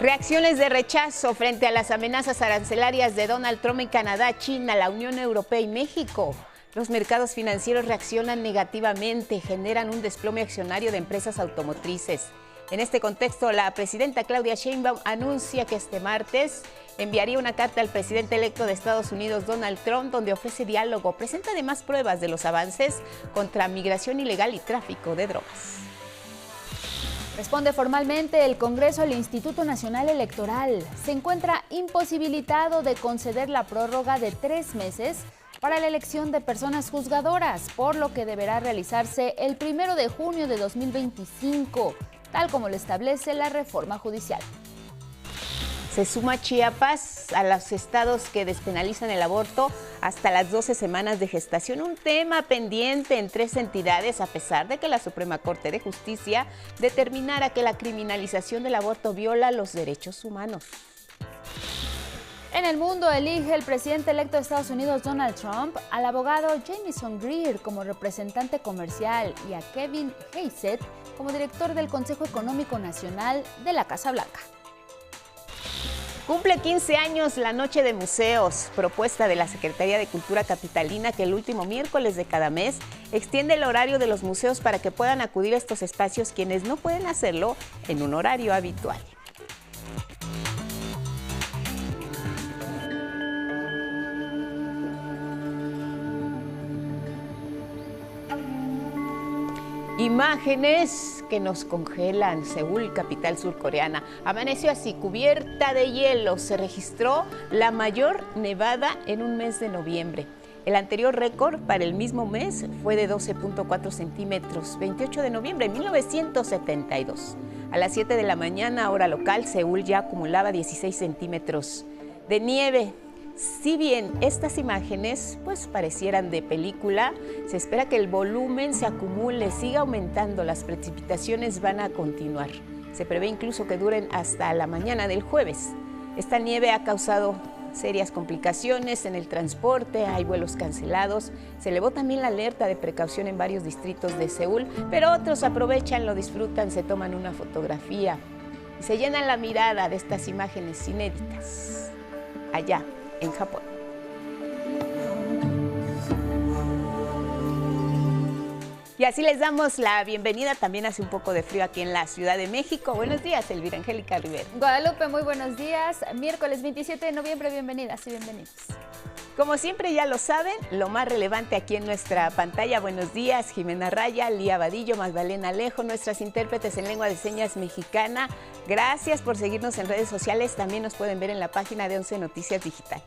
Reacciones de rechazo frente a las amenazas arancelarias de Donald Trump en Canadá, China, la Unión Europea y México. Los mercados financieros reaccionan negativamente, generan un desplome accionario de empresas automotrices. En este contexto, la presidenta Claudia Sheinbaum anuncia que este martes enviaría una carta al presidente electo de Estados Unidos, Donald Trump, donde ofrece diálogo. Presenta además pruebas de los avances contra migración ilegal y tráfico de drogas. Responde formalmente el Congreso al Instituto Nacional Electoral. Se encuentra imposibilitado de conceder la prórroga de 3 meses para la elección de personas juzgadoras, por lo que deberá realizarse el 1 de junio de 2025, tal como lo establece la reforma judicial. Se suma Chiapas a los estados que despenalizan el aborto hasta las 12 semanas de gestación, un tema pendiente en 3 entidades, a pesar de que la Suprema Corte de Justicia determinara que la criminalización del aborto viola los derechos humanos. En el mundo, elige el presidente electo de Estados Unidos, Donald Trump, al abogado Jamieson Greer como representante comercial y a Kevin Hassett como director del Consejo Económico Nacional de la Casa Blanca. Cumple 15 años la Noche de Museos, propuesta de la Secretaría de Cultura Capitalina que el último miércoles de cada mes extiende el horario de los museos para que puedan acudir a estos espacios quienes no pueden hacerlo en un horario habitual. Imágenes que nos congelan. Seúl, capital surcoreana, amaneció así, cubierta de hielo. Se registró la mayor nevada en un mes de noviembre. El anterior récord para el mismo mes fue de 12.4 centímetros, 28 de noviembre de 1972. A las 7 de la mañana, hora local, Seúl ya acumulaba 16 centímetros de nieve. Si bien estas imágenes pues parecieran de película, se espera que el volumen se acumule, siga aumentando, las precipitaciones van a continuar. Se prevé incluso que duren hasta la mañana del jueves. Esta nieve ha causado serias complicaciones en el transporte, hay vuelos cancelados. Se elevó también la alerta de precaución en varios distritos de Seúl, pero otros aprovechan, lo disfrutan, se toman una fotografía y se llenan la mirada de estas imágenes inéditas allá en Japón. Y así les damos la bienvenida. También hace un poco de frío aquí en la Ciudad de México. Buenos días, Elvira Angélica Rivera. Guadalupe, muy buenos días. Miércoles 27 de noviembre, bienvenidas y bienvenidos. Como siempre ya lo saben, lo más relevante aquí en nuestra pantalla. Buenos días, Jimena Raya, Lía Vadillo, Magdalena Alejo, nuestras intérpretes en lengua de señas mexicana. Gracias por seguirnos en redes sociales. También nos pueden ver en la página de 11 Noticias Digital.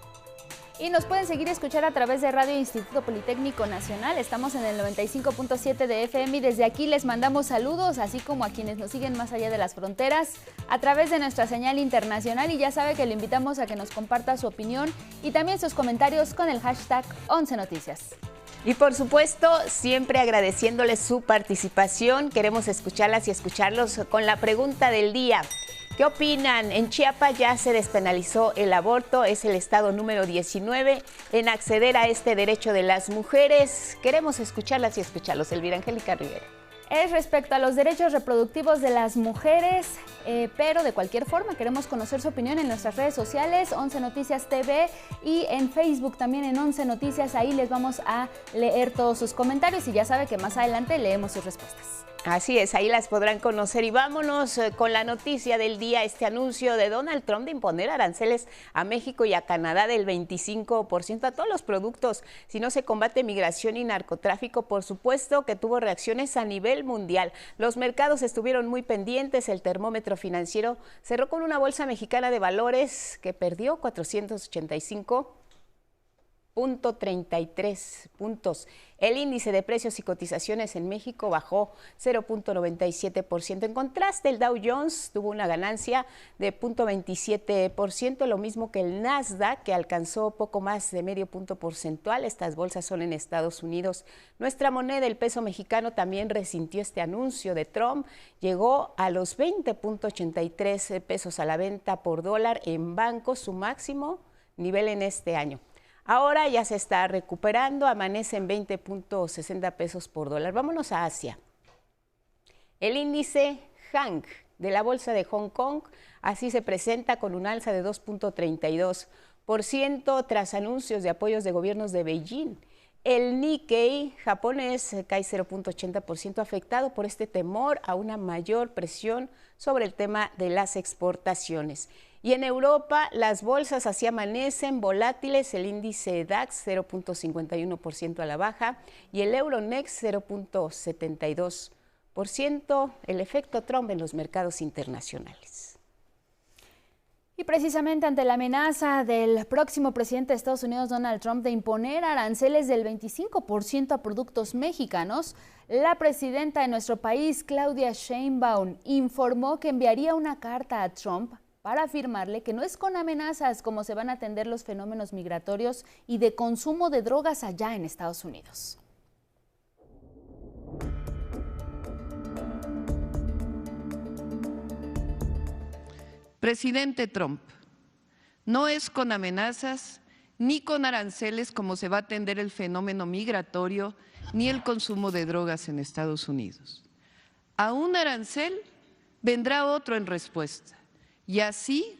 Y nos pueden seguir y escuchar a través de Radio Instituto Politécnico Nacional. Estamos en el 95.7 de FM y desde aquí les mandamos saludos, así como a quienes nos siguen más allá de las fronteras a través de nuestra señal internacional. Y ya sabe que le invitamos a que nos comparta su opinión y también sus comentarios con el hashtag 11 Noticias. Y por supuesto, siempre agradeciéndoles su participación. Queremos escucharlas y escucharlos con la pregunta del día. ¿Qué opinan? En Chiapas ya se despenalizó el aborto, es el estado número 19 en acceder a este derecho de las mujeres. Queremos escucharlas y escucharlos. Elvira Angélica Rivera. Es respecto a los derechos reproductivos de las mujeres, pero de cualquier forma queremos conocer su opinión en nuestras redes sociales, 11 Noticias TV, y en Facebook también en 11 Noticias. Ahí les vamos a leer todos sus comentarios y ya sabe que más adelante leemos sus respuestas. Así es, ahí las podrán conocer. Y vámonos con la noticia del día, este anuncio de Donald Trump de imponer aranceles a México y a Canadá del 25% a todos los productos si no se combate migración y narcotráfico. Por supuesto que tuvo reacciones a nivel mundial. Los mercados estuvieron muy pendientes. El termómetro financiero cerró con una bolsa mexicana de valores que perdió 485.33 puntos. El índice de precios y cotizaciones en México bajó 0.97%. En contraste, el Dow Jones tuvo una ganancia de 0.27%, lo mismo que el Nasdaq, que alcanzó poco más de medio punto porcentual. Estas bolsas son en Estados Unidos. Nuestra moneda, el peso mexicano, también resintió este anuncio de Trump. Llegó a los 20.83 pesos a la venta por dólar en bancos, su máximo nivel en este año. Ahora ya se está recuperando, amanece en 20.60 pesos por dólar. Vámonos a Asia. El índice Hang de la bolsa de Hong Kong. Así se presenta con un alza de 2.32% tras anuncios de apoyos de gobiernos de Beijing. El Nikkei japonés cae 0.80% afectado por este temor a una mayor presión sobre el tema de las exportaciones. Y en Europa, las bolsas así amanecen volátiles, el índice DAX 0.51% a la baja y el Euronext 0.72%, el efecto Trump en los mercados internacionales. Y precisamente ante la amenaza del próximo presidente de Estados Unidos, Donald Trump, de imponer aranceles del 25% a productos mexicanos, la presidenta de nuestro país, Claudia Sheinbaum, informó que enviaría una carta a Trump para afirmarle que no es con amenazas como se van a atender los fenómenos migratorios y de consumo de drogas allá en Estados Unidos. Presidente Trump, no es con amenazas ni con aranceles como se va a atender el fenómeno migratorio ni el consumo de drogas en Estados Unidos. A un arancel vendrá otro en respuesta, y así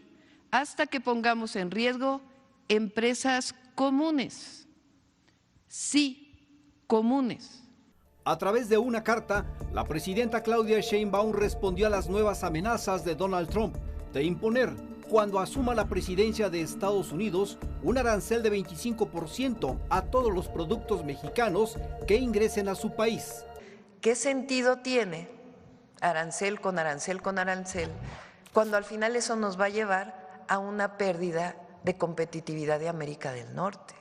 hasta que pongamos en riesgo empresas comunes. Sí, comunes. A través de una carta, la presidenta Claudia Sheinbaum respondió a las nuevas amenazas de Donald Trump de imponer, cuando asuma la presidencia de Estados Unidos, un arancel de 25% a todos los productos mexicanos que ingresen a su país. ¿Qué sentido tiene arancel con arancel con arancel, cuando al final eso nos va a llevar a una pérdida de competitividad de América del Norte?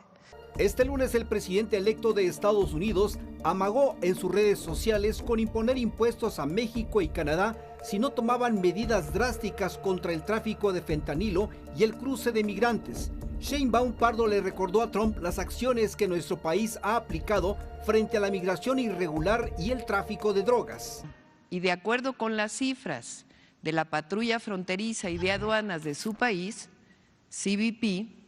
Este lunes el presidente electo de Estados Unidos amagó en sus redes sociales con imponer impuestos a México y Canadá si no tomaban medidas drásticas contra el tráfico de fentanilo y el cruce de migrantes. Sheinbaum Pardo le recordó a Trump las acciones que nuestro país ha aplicado frente a la migración irregular y el tráfico de drogas. Y de acuerdo con las cifras de la patrulla fronteriza y de aduanas de su país, CBP,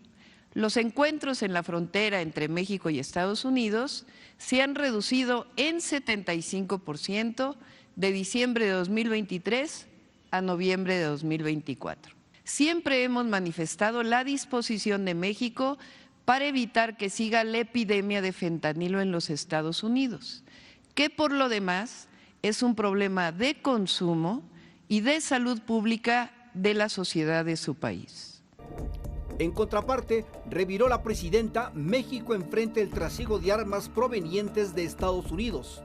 los encuentros en la frontera entre México y Estados Unidos se han reducido en 75% de diciembre de 2023 a noviembre de 2024. Siempre hemos manifestado la disposición de México para evitar que siga la epidemia de fentanilo en los Estados Unidos, que por lo demás es un problema de consumo y de salud pública de la sociedad de su país. En contraparte, reviró la presidenta, México enfrenta el trasiego de armas provenientes de Estados Unidos.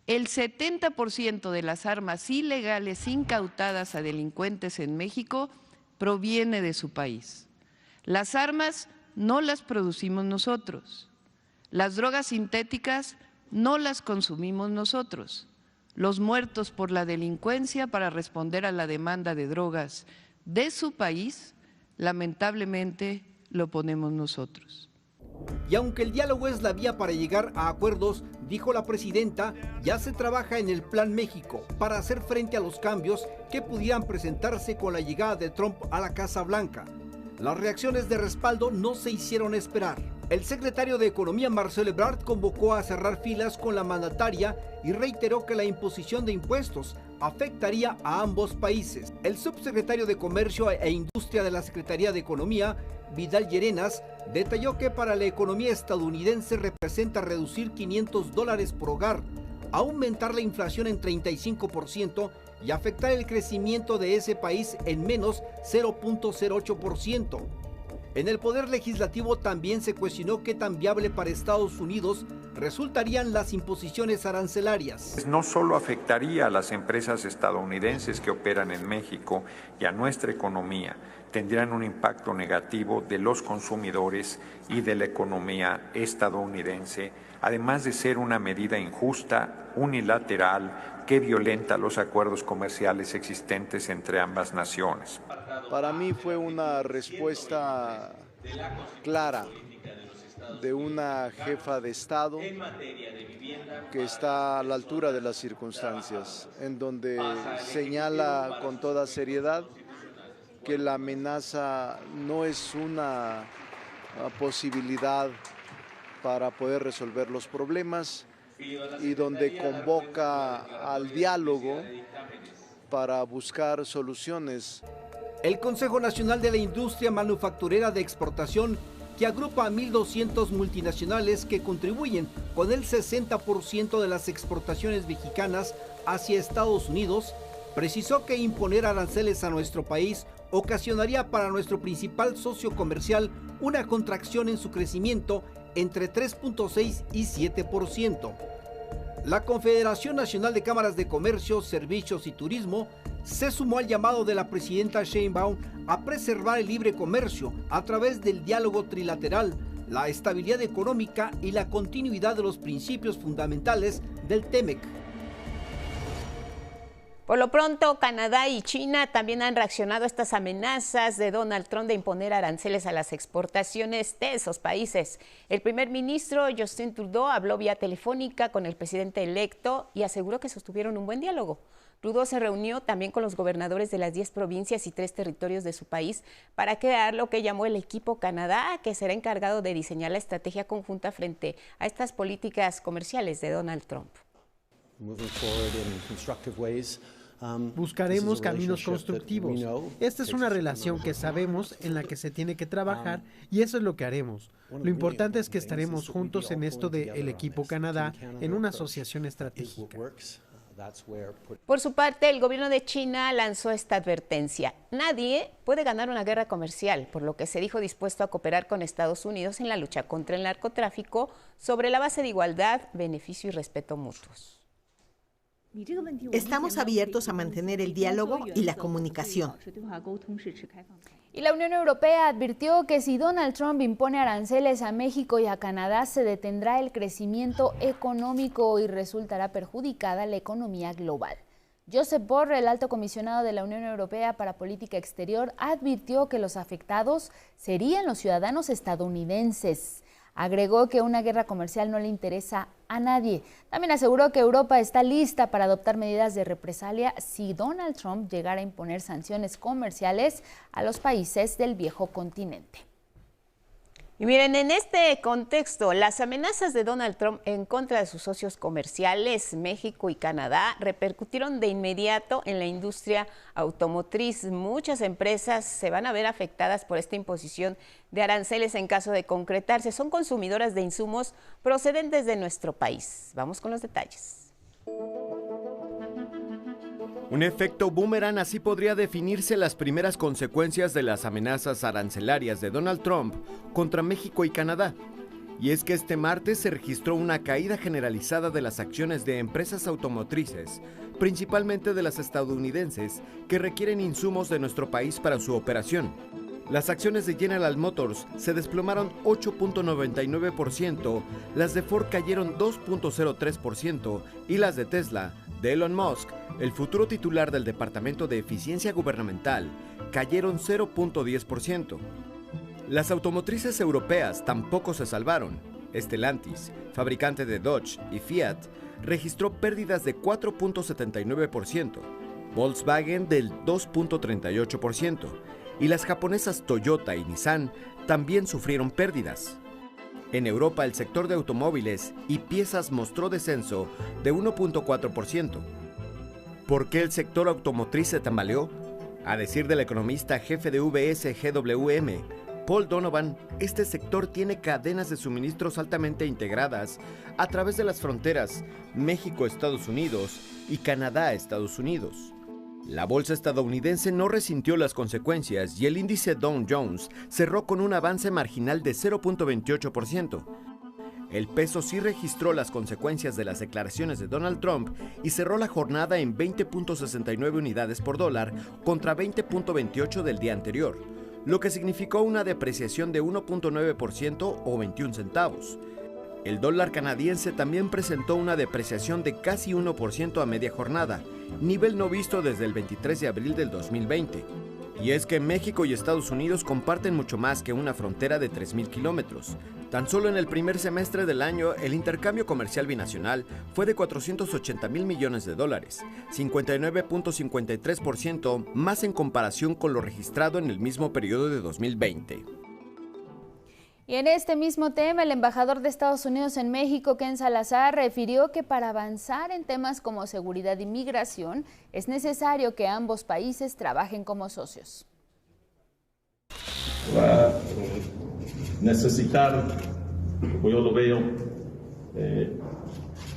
El 70% de las armas ilegales incautadas a delincuentes en México proviene de su país. Las armas no las producimos nosotros. Las drogas sintéticas no las consumimos nosotros. Los muertos por la delincuencia para responder a la demanda de drogas de su país, lamentablemente lo ponemos nosotros. Y aunque el diálogo es la vía para llegar a acuerdos, dijo la presidenta, ya se trabaja en el Plan México para hacer frente a los cambios que pudieran presentarse con la llegada de Trump a la Casa Blanca. Las reacciones de respaldo no se hicieron esperar. El secretario de Economía, Marcelo Ebrard, convocó a cerrar filas con la mandataria y reiteró que la imposición de impuestos afectaría a ambos países. El subsecretario de Comercio e Industria de la Secretaría de Economía, Vidal Llerenas, detalló que para la economía estadounidense representa reducir $500 por hogar, aumentar la inflación en 35% y afectar el crecimiento de ese país en menos 0.08%. En el Poder Legislativo también se cuestionó qué tan viable para Estados Unidos resultarían las imposiciones arancelarias. No solo afectaría a las empresas estadounidenses que operan en México y a nuestra economía, tendrían un impacto negativo de los consumidores y de la economía estadounidense, además de ser una medida injusta, unilateral, que violenta los acuerdos comerciales existentes entre ambas naciones. Para mí fue una respuesta clara de una jefa de Estado que está a la altura de las circunstancias, en donde señala con toda seriedad que la amenaza no es una posibilidad para poder resolver los problemas y donde convoca al diálogo para buscar soluciones. El Consejo Nacional de la Industria Manufacturera de Exportación, que agrupa a 1.200 multinacionales que contribuyen con el 60% de las exportaciones mexicanas hacia Estados Unidos, precisó que imponer aranceles a nuestro país ocasionaría para nuestro principal socio comercial una contracción en su crecimiento entre 3.6 y 7%. La Confederación Nacional de Cámaras de Comercio, Servicios y Turismo se sumó al llamado de la presidenta Sheinbaum a preservar el libre comercio a través del diálogo trilateral, la estabilidad económica y la continuidad de los principios fundamentales del TEMEC. Por lo pronto, Canadá y China también han reaccionado a estas amenazas de Donald Trump de imponer aranceles a las exportaciones de esos países. El primer ministro Justin Trudeau habló vía telefónica con el presidente electo y aseguró que sostuvieron un buen diálogo. Trudeau se reunió también con los gobernadores de las 10 provincias y 3 territorios de su país para crear lo que llamó el Equipo Canadá, que será encargado de diseñar la estrategia conjunta frente a estas políticas comerciales de Donald Trump. Buscaremos caminos constructivos. Esta es una relación que sabemos en la que se tiene que trabajar y eso es lo que haremos. Lo importante es que estaremos juntos en esto del Equipo Canadá en una asociación estratégica. Por su parte, el gobierno de China lanzó esta advertencia. Nadie puede ganar una guerra comercial, por lo que se dijo dispuesto a cooperar con Estados Unidos en la lucha contra el narcotráfico sobre la base de igualdad, beneficio y respeto mutuos. Estamos abiertos a mantener el diálogo y la comunicación. Y la Unión Europea advirtió que si Donald Trump impone aranceles a México y a Canadá, se detendrá el crecimiento económico y resultará perjudicada la economía global. Josep Borrell, el alto comisionado de la Unión Europea para Política Exterior, advirtió que los afectados serían los ciudadanos estadounidenses. Agregó que una guerra comercial no le interesa a nadie. También aseguró que Europa está lista para adoptar medidas de represalia si Donald Trump llegara a imponer sanciones comerciales a los países del viejo continente. Y miren, en este contexto, las amenazas de Donald Trump en contra de sus socios comerciales, México y Canadá, repercutieron de inmediato en la industria automotriz. Muchas empresas se van a ver afectadas por esta imposición de aranceles en caso de concretarse. Son consumidoras de insumos procedentes de nuestro país. Vamos con los detalles. Un efecto boomerang, así podría definirse las primeras consecuencias de las amenazas arancelarias de Donald Trump contra México y Canadá. Y es que este martes se registró una caída generalizada de las acciones de empresas automotrices, principalmente de las estadounidenses, que requieren insumos de nuestro país para su operación. Las acciones de General Motors se desplomaron 8.99%, las de Ford cayeron 2.03% y las de Tesla, de Elon Musk, el futuro titular del Departamento de Eficiencia Gubernamental, cayeron 0.10%. Las automotrices europeas tampoco se salvaron. Stellantis, fabricante de Dodge y Fiat, registró pérdidas de 4.79%, Volkswagen del 2.38%, y las japonesas Toyota y Nissan también sufrieron pérdidas. En Europa, el sector de automóviles y piezas mostró descenso de 1.4%. ¿Por qué el sector automotriz se tambaleó? A decir del economista jefe de UBS GWM, Paul Donovan, este sector tiene cadenas de suministros altamente integradas a través de las fronteras México-Estados Unidos y Canadá-Estados Unidos. La bolsa estadounidense no resintió las consecuencias y el índice Dow Jones cerró con un avance marginal de 0.28%. El peso sí registró las consecuencias de las declaraciones de Donald Trump y cerró la jornada en 20.69 unidades por dólar contra 20.28 del día anterior, lo que significó una depreciación de 1.9% o 21 centavos. El dólar canadiense también presentó una depreciación de casi 1% a media jornada, nivel no visto desde el 23 de abril del 2020. Y es que México y Estados Unidos comparten mucho más que una frontera de 3.000 kilómetros. Tan solo en el primer semestre del año, el intercambio comercial binacional fue de $480 mil millones, 59.53% más en comparación con lo registrado en el mismo periodo de 2020. Y en este mismo tema, el embajador de Estados Unidos en México, Ken Salazar, refirió que para avanzar en temas como seguridad y migración es necesario que ambos países trabajen como socios. Va a necesitar, como yo lo veo,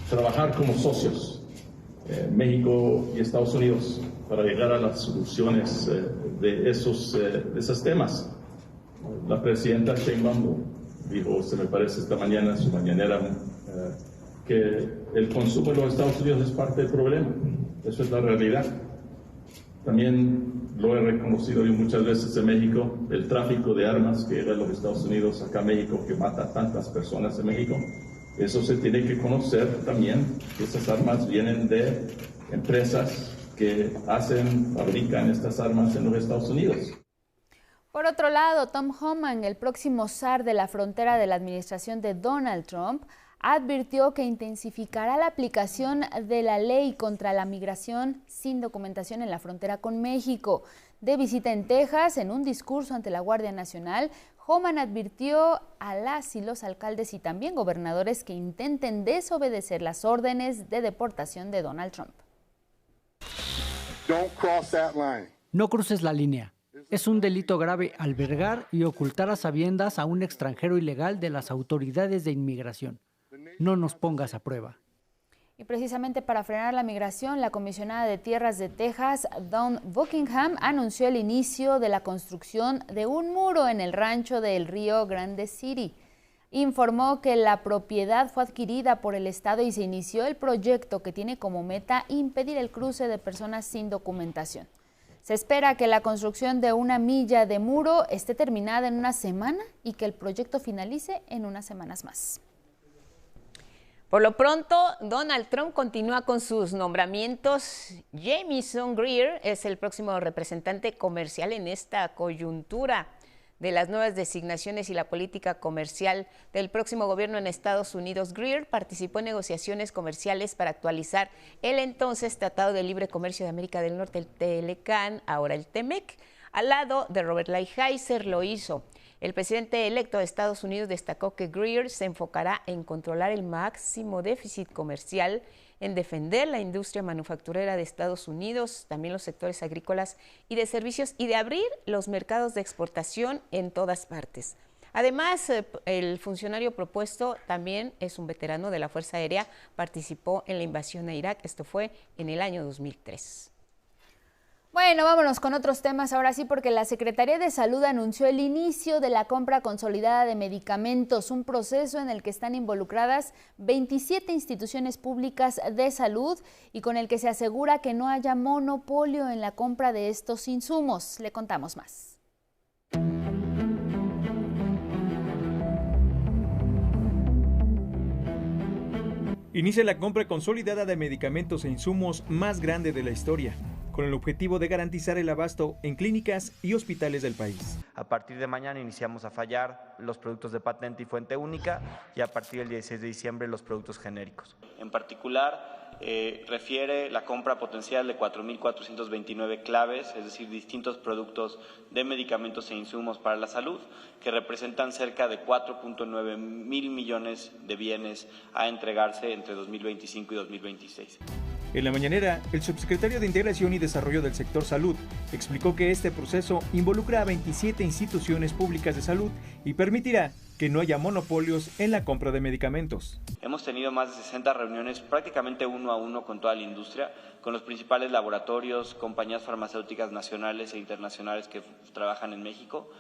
trabajar como socios, México y Estados Unidos, para llegar a las soluciones de esos temas. La presidenta Sheinbaum dijo, se me parece esta mañana, en su mañanera, que el consumo en los Estados Unidos es parte del problema. Eso es la realidad. También lo he reconocido yo muchas veces en México, el tráfico de armas que llega a los Estados Unidos, acá a México, que mata a tantas personas en México. Eso se tiene que conocer también, que esas armas vienen de empresas que fabrican estas armas en los Estados Unidos. Por otro lado, Tom Homan, el próximo zar de la frontera de la administración de Donald Trump, advirtió que intensificará la aplicación de la ley contra la migración sin documentación en la frontera con México. De visita en Texas, en un discurso ante la Guardia Nacional, Homan advirtió a las y los alcaldes y también gobernadores que intenten desobedecer las órdenes de deportación de Donald Trump. No cruces la línea. Es un delito grave albergar y ocultar a sabiendas a un extranjero ilegal de las autoridades de inmigración. No nos pongas a prueba. Y precisamente para frenar la migración, la comisionada de Tierras de Texas, Dawn Buckingham, anunció el inicio de la construcción de un muro en el rancho del Río Grande City. Informó que la propiedad fue adquirida por el Estado y se inició el proyecto que tiene como meta impedir el cruce de personas sin documentación. Se espera que la construcción de 1 milla de muro esté terminada en una semana y que el proyecto finalice en unas semanas más. Por lo pronto, Donald Trump continúa con sus nombramientos. Jamieson Greer es el próximo representante comercial en esta coyuntura de las nuevas designaciones y la política comercial del próximo gobierno en Estados Unidos. Greer participó en negociaciones comerciales para actualizar el entonces Tratado de Libre Comercio de América del Norte, el TLCAN, ahora el TEMEC. Al lado de Robert Lighthizer lo hizo. El presidente electo de Estados Unidos destacó que Greer se enfocará en controlar el máximo déficit comercial, en defender la industria manufacturera de Estados Unidos, también los sectores agrícolas y de servicios, y de abrir los mercados de exportación en todas partes. Además, el funcionario propuesto también es un veterano de la Fuerza Aérea, participó en la invasión a Irak, esto fue en el año 2003. Bueno, vámonos con otros temas ahora sí, porque la Secretaría de Salud anunció el inicio de la compra consolidada de medicamentos, un proceso en el que están involucradas 27 instituciones públicas de salud y con el que se asegura que no haya monopolio en la compra de estos insumos. Le contamos más. Inicia la compra consolidada de medicamentos e insumos más grande de la historia, con el objetivo de garantizar el abasto en clínicas y hospitales del país. A partir de mañana iniciamos a fallar los productos de patente y fuente única y a partir del 16 de diciembre los productos genéricos. En particular, refiere la compra potencial de 4.429 claves, es decir, distintos productos de medicamentos e insumos para la salud, que representan cerca de 4.9 mil millones de bienes a entregarse entre 2025 y 2026. En la mañanera, el subsecretario de Integración y Desarrollo del Sector Salud explicó que este proceso involucra a 27 instituciones públicas de salud y permitirá que no haya monopolios en la compra de medicamentos. Hemos tenido más de 60 reuniones prácticamente uno a uno con toda la industria, con los principales laboratorios, compañías farmacéuticas nacionales e internacionales que trabajan en México,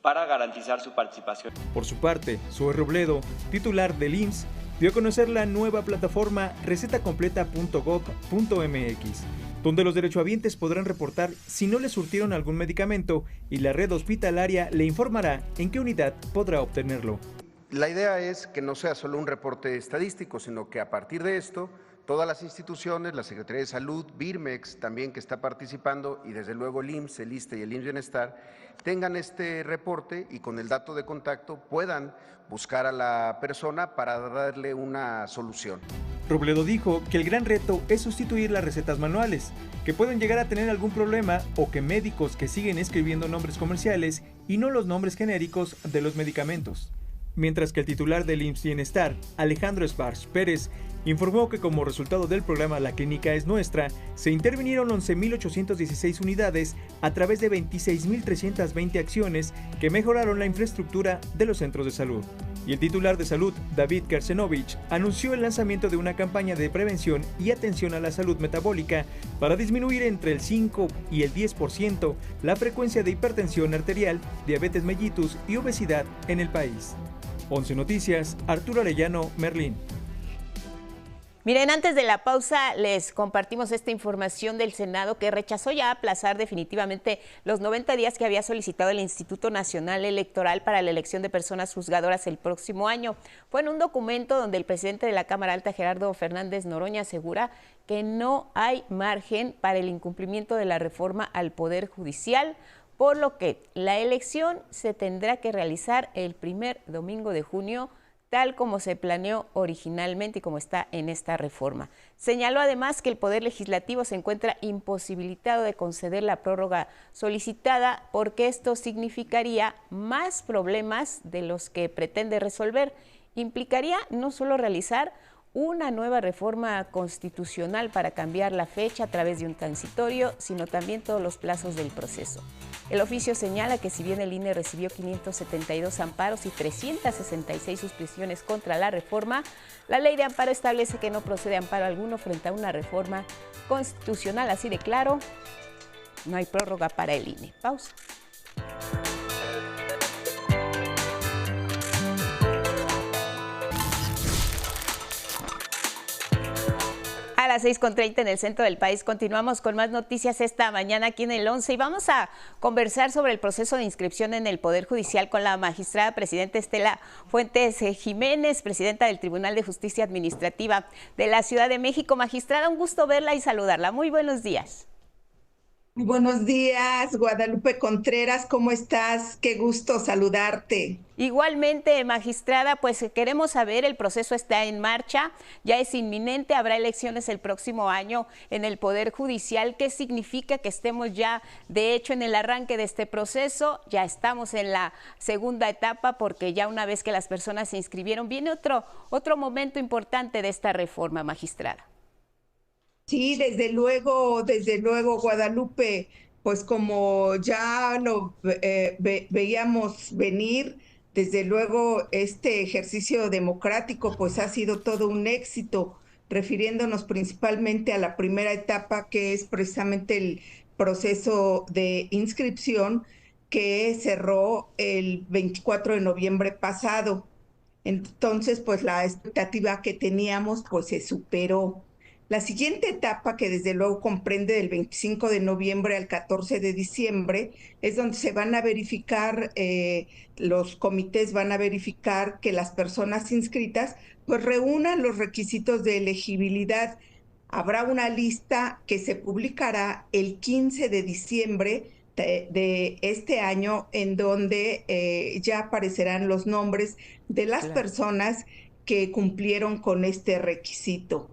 para garantizar su participación. Por su parte, Zoe Robledo, titular del IMSS, dio a conocer la nueva plataforma recetacompleta.gov.mx, donde los derechohabientes podrán reportar si no le surtieron algún medicamento y la red hospitalaria le informará en qué unidad podrá obtenerlo. La idea es que no sea solo un reporte estadístico, sino que a partir de esto, todas las instituciones, la Secretaría de Salud, Birmex también que está participando y desde luego el IMSS, el ISSSTE y el IMSS Bienestar, tengan este reporte y con el dato de contacto puedan buscar a la persona para darle una solución. Robledo dijo que el gran reto es sustituir las recetas manuales, que pueden llegar a tener algún problema o que médicos que siguen escribiendo nombres comerciales y no los nombres genéricos de los medicamentos. mientras que el titular del IMSS Bienestar, Alejandro Esparz Pérez, informó que como resultado del programa La Clínica es Nuestra, se intervinieron 11.816 unidades a través de 26.320 acciones que mejoraron la infraestructura de los centros de salud. Y el titular de Salud, David Kersenovich, anunció el lanzamiento de una campaña de prevención y atención a la salud metabólica para disminuir entre el 5 y el 10% la frecuencia de hipertensión arterial, diabetes mellitus y obesidad en el país. 11 Noticias, Arturo Arellano, Merlín. Miren, antes de la pausa les compartimos esta información del Senado que rechazó ya aplazar definitivamente los 90 días que había solicitado el Instituto Nacional Electoral para la elección de personas juzgadoras el próximo año. Fue en un documento donde el presidente de la Cámara Alta, Gerardo Fernández Noroña, asegura que no hay margen para el incumplimiento de la reforma al Poder Judicial, por lo que la elección se tendrá que realizar el primer domingo de junio, tal como se planeó originalmente y como está en esta reforma. Señaló además que el Poder Legislativo se encuentra imposibilitado de conceder la prórroga solicitada porque esto significaría más problemas de los que pretende resolver. Implicaría no solo realizar una nueva reforma constitucional para cambiar la fecha a través de un transitorio, sino también todos los plazos del proceso. El oficio señala que si bien el INE recibió 572 amparos y 366 suspensiones contra la reforma, la ley de amparo establece que no procede amparo alguno frente a una reforma constitucional. Así de claro, no hay prórroga para el INE. Pausa. A las 6:30 en el centro del país. Continuamos con más noticias esta mañana aquí en el 11 y vamos a conversar sobre el proceso de inscripción en el Poder Judicial con la magistrada presidenta Estela Fuentes Jiménez, presidenta del Tribunal de Justicia Administrativa de la Ciudad de México. Magistrada, un gusto verla y saludarla. Muy buenos días. Buenos días, Guadalupe Contreras, ¿cómo estás? Qué gusto saludarte. Igualmente, magistrada, pues queremos saber, el proceso está en marcha, ya es inminente, habrá elecciones el próximo año en el Poder Judicial. ¿Qué significa que estemos ya, de hecho, en el arranque de este proceso? Ya estamos en la segunda etapa porque ya una vez que las personas se inscribieron, viene otro momento importante de esta reforma, magistrada. Sí, desde luego, Guadalupe, pues como ya lo veíamos venir, desde luego este ejercicio democrático pues ha sido todo un éxito, refiriéndonos principalmente a la primera etapa, que es precisamente el proceso de inscripción que cerró el 24 de noviembre pasado. Entonces, pues la expectativa que teníamos pues se superó. La siguiente etapa, que desde luego comprende del 25 de noviembre al 14 de diciembre, es donde se van a verificar, los comités van a verificar que las personas inscritas pues reúnan los requisitos de elegibilidad. Habrá una lista que se publicará el 15 de diciembre de este año, en donde ya aparecerán los nombres de las personas que cumplieron con este requisito.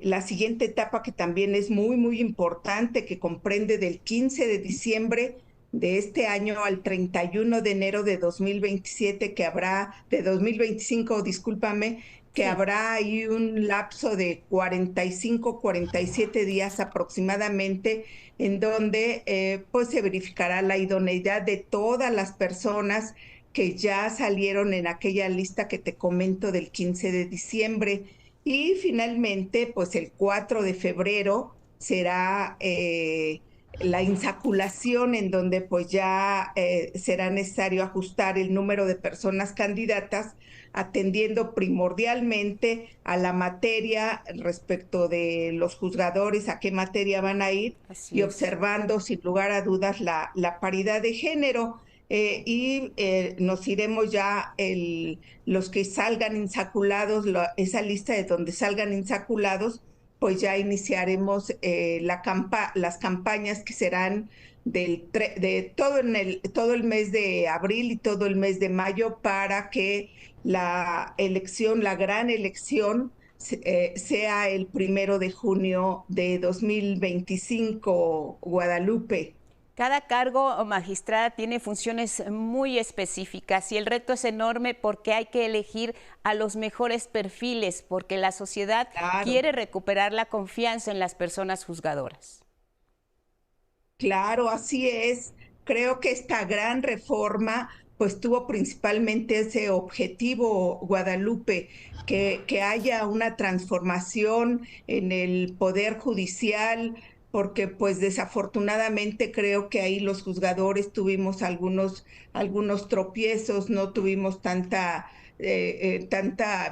La siguiente etapa, que también es muy importante, que comprende del 15 de diciembre de este año al 31 de enero de 2027, que habrá, de 2025, discúlpame, que habrá ahí un lapso de 47 días aproximadamente, en donde pues se verificará la idoneidad de todas las personas que ya salieron en aquella lista que te comento del 15 de diciembre. Y finalmente, pues el 4 de febrero será la insaculación, en donde pues ya será necesario ajustar el número de personas candidatas, atendiendo primordialmente a la materia respecto de los juzgadores, a qué materia van a ir, y observando sin lugar a dudas la paridad de género. Nos iremos ya, los que salgan insaculados, esa lista de donde salgan insaculados, pues ya iniciaremos las campañas que serán de todo el mes de abril y todo el mes de mayo, para que la gran elección, sea el 1 de junio de 2025, Guadalupe. Cada cargo, magistrada, tiene funciones muy específicas y el reto es enorme porque hay que elegir a los mejores perfiles, porque la sociedad quiere recuperar la confianza en las personas juzgadoras. Claro, así es. Creo que esta gran reforma pues tuvo principalmente ese objetivo, Guadalupe, que haya una transformación en el Poder Judicial, porque pues desafortunadamente creo que ahí los juzgadores tuvimos algunos tropiezos, no tuvimos tanta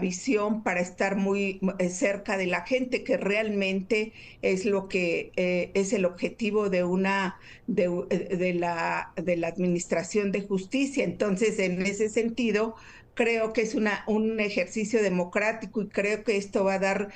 visión para estar muy cerca de la gente, que realmente es lo que es el objetivo de la administración de justicia. Entonces, en ese sentido, creo que es un ejercicio democrático y creo que esto va a dar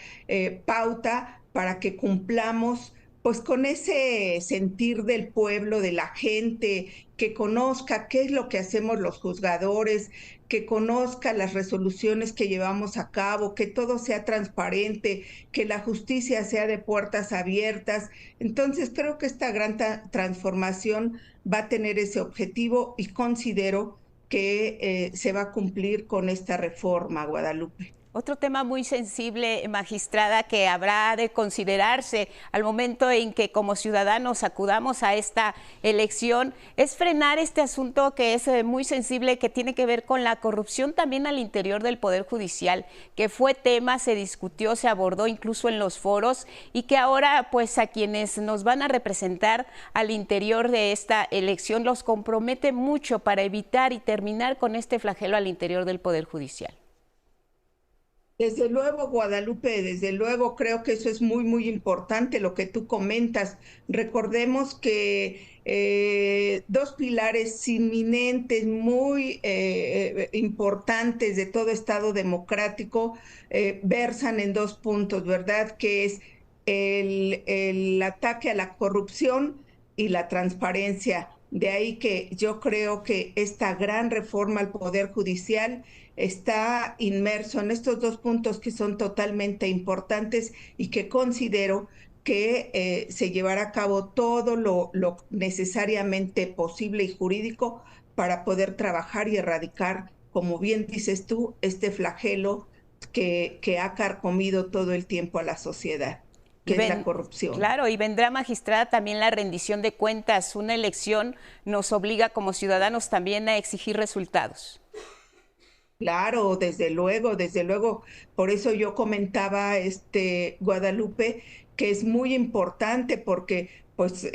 pauta para que cumplamos pues con ese sentir del pueblo, de la gente, que conozca qué es lo que hacemos los juzgadores, que conozca las resoluciones que llevamos a cabo, que todo sea transparente, que la justicia sea de puertas abiertas. Entonces creo que esta gran transformación va a tener ese objetivo y considero que se va a cumplir con esta reforma, Guadalupe. Otro tema muy sensible, magistrada, que habrá de considerarse al momento en que como ciudadanos acudamos a esta elección es frenar este asunto que es muy sensible, que tiene que ver con la corrupción también al interior del Poder Judicial, que fue tema, se discutió, se abordó incluso en los foros y que ahora pues a quienes nos van a representar al interior de esta elección los compromete mucho para evitar y terminar con este flagelo al interior del Poder Judicial. Desde luego, Guadalupe, desde luego creo que eso es muy, muy importante lo que tú comentas. Recordemos que dos pilares inminentes, muy importantes de todo Estado democrático, versan en dos puntos, ¿verdad? Que es el ataque a la corrupción y la transparencia. De ahí que yo creo que esta gran reforma al Poder Judicial está inmerso en estos dos puntos que son totalmente importantes y que considero que se llevará a cabo todo lo necesariamente posible y jurídico para poder trabajar y erradicar, como bien dices tú, este flagelo que ha carcomido todo el tiempo a la sociedad, que es la corrupción. Claro, y vendrá, magistrada, también la rendición de cuentas. Una elección nos obliga como ciudadanos también a exigir resultados. Claro, desde luego, desde luego. Por eso yo comentaba, Guadalupe, que es muy importante porque pues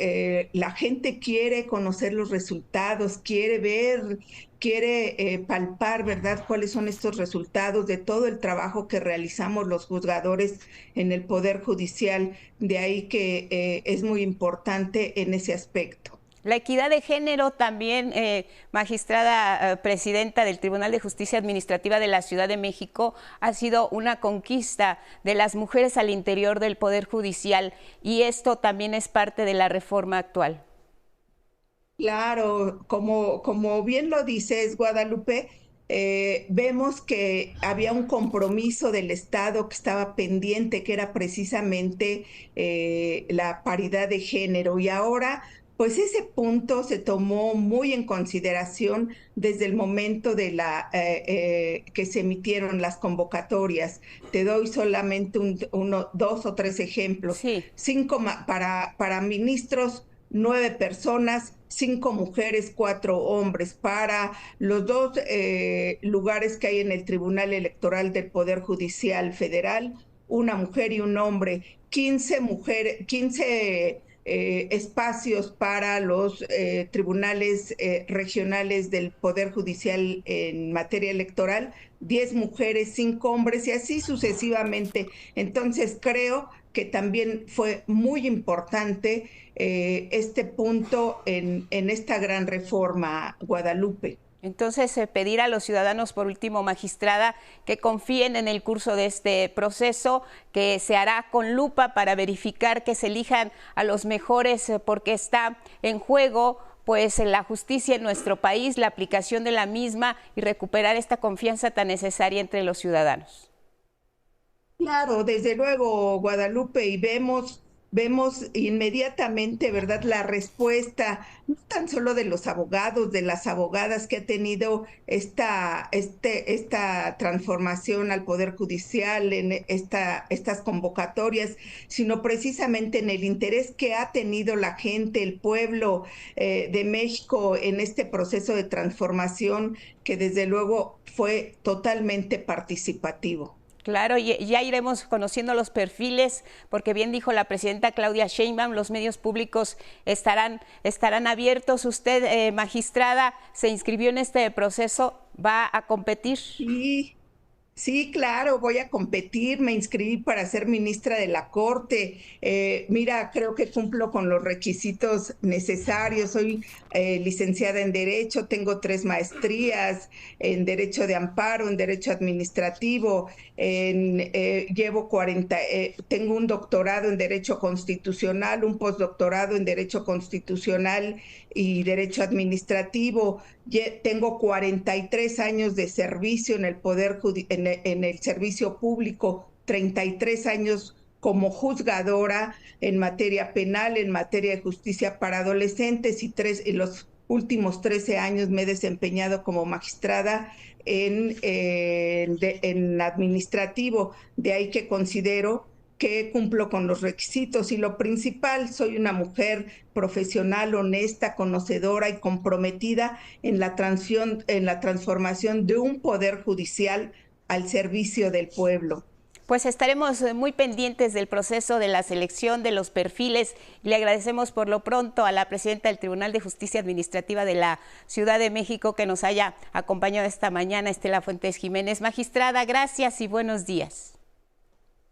la gente quiere conocer los resultados, quiere ver, quiere palpar, ¿verdad?, cuáles son estos resultados de todo el trabajo que realizamos los juzgadores en el Poder Judicial. De ahí que es muy importante en ese aspecto. La equidad de género también, magistrada presidenta del Tribunal de Justicia Administrativa de la Ciudad de México, ha sido una conquista de las mujeres al interior del Poder Judicial y esto también es parte de la reforma actual. Claro, como bien lo dices, Guadalupe, vemos que había un compromiso del Estado que estaba pendiente, que era precisamente la paridad de género y ahora pues ese punto se tomó muy en consideración desde el momento de que se emitieron las convocatorias. Te doy solamente dos o tres ejemplos. Sí. 5 para ministros, 9 personas, 5 mujeres, 4 hombres. Para los 2 lugares que hay en el Tribunal Electoral del Poder Judicial Federal, 1 mujer y 1 hombre. 15 espacios para los tribunales regionales del Poder Judicial en materia electoral, 10 mujeres, 5 hombres y así sucesivamente. Entonces creo que también fue muy importante este punto en esta gran reforma, Guadalupe. Entonces, pedir a los ciudadanos, por último, magistrada, que confíen en el curso de este proceso, que se hará con lupa para verificar que se elijan a los mejores, porque está en juego pues la justicia en nuestro país, la aplicación de la misma y recuperar esta confianza tan necesaria entre los ciudadanos. Claro, desde luego, Guadalupe, y vemos vemos inmediatamente, ¿verdad?, la respuesta, no tan solo de los abogados, de las abogadas que ha tenido esta transformación al Poder Judicial, en estas convocatorias, sino precisamente en el interés que ha tenido la gente, el pueblo de México en este proceso de transformación que desde luego fue totalmente participativo. Claro, y ya iremos conociendo los perfiles, porque bien dijo la presidenta Claudia Sheinbaum, los medios públicos estarán abiertos. Usted, magistrada, se inscribió en este proceso, ¿va a competir? Sí, claro, voy a competir, me inscribí para ser ministra de la Corte. Mira, creo que cumplo con los requisitos necesarios. Soy licenciada en Derecho, tengo 3 maestrías en Derecho de Amparo, en Derecho Administrativo, tengo un doctorado en Derecho Constitucional, un postdoctorado en Derecho Constitucional y Derecho Administrativo. Tengo 43 años de servicio en el en el servicio público, 33 años como juzgadora en materia penal, en materia de justicia para adolescentes y los últimos 13 años me he desempeñado como magistrada en administrativo. De ahí que considero que cumplo con los requisitos y lo principal, soy una mujer profesional, honesta, conocedora y comprometida en la transformación de un poder judicial al servicio del pueblo. Pues estaremos muy pendientes del proceso de la selección de los perfiles. Le agradecemos por lo pronto a la presidenta del Tribunal de Justicia Administrativa de la Ciudad de México que nos haya acompañado esta mañana, Estela Fuentes Jiménez. Magistrada, gracias y buenos días.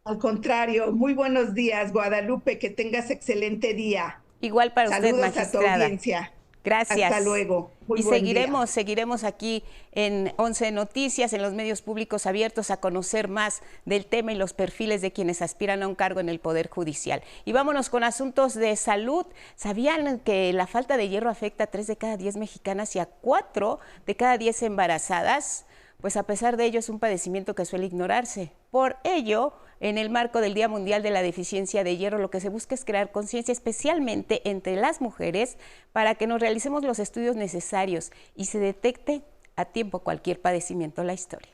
Al contrario, muy buenos días, Guadalupe, que tengas excelente día. Igual para usted, magistrada. Saludos a tu audiencia. Gracias. Hasta luego. Y seguiremos aquí en 11 Noticias, en los medios públicos abiertos a conocer más del tema y los perfiles de quienes aspiran a un cargo en el Poder Judicial. Y vámonos con asuntos de salud. ¿Sabían que la falta de hierro afecta a 3 de cada 10 mexicanas y a 4 de cada 10 embarazadas? Pues a pesar de ello es un padecimiento que suele ignorarse. Por ello, en el marco del Día Mundial de la Deficiencia de Hierro, lo que se busca es crear conciencia especialmente entre las mujeres para que nos realicemos los estudios necesarios y se detecte a tiempo cualquier padecimiento. La historia.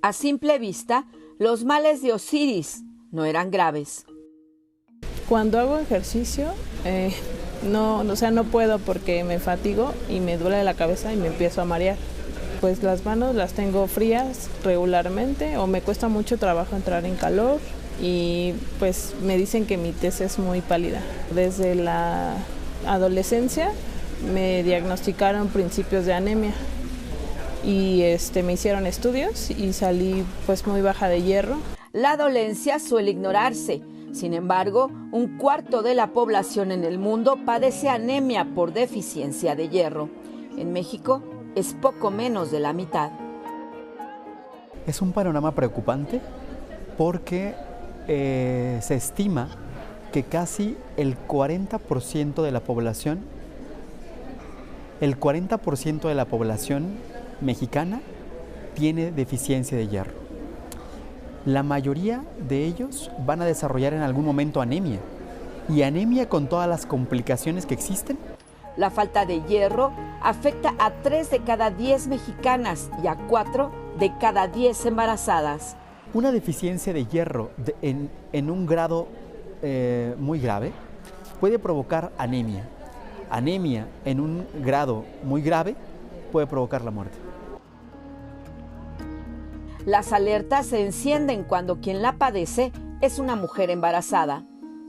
A simple vista, los males de Osiris no eran graves. Cuando hago ejercicio, no puedo porque me fatigo y me duele la cabeza y me empiezo a marear. Pues las manos las tengo frías regularmente o me cuesta mucho trabajo entrar en calor y pues me dicen que mi tez es muy pálida. Desde la adolescencia me diagnosticaron principios de anemia y me hicieron estudios y salí pues muy baja de hierro. La dolencia suele ignorarse. Sin embargo, 1/4 de la población en el mundo padece anemia por deficiencia de hierro. En México es poco menos de la mitad. Es un panorama preocupante porque se estima que casi el 40% de la población, mexicana tiene deficiencia de hierro. La mayoría de ellos van a desarrollar en algún momento anemia, y anemia con todas las complicaciones que existen. La falta de hierro afecta a 3 de cada 10 mexicanas y a 4 de cada 10 embarazadas. Una deficiencia de hierro en un grado muy grave puede provocar anemia. Anemia en un grado muy grave puede provocar la muerte. Las alertas se encienden cuando quien la padece es una mujer embarazada.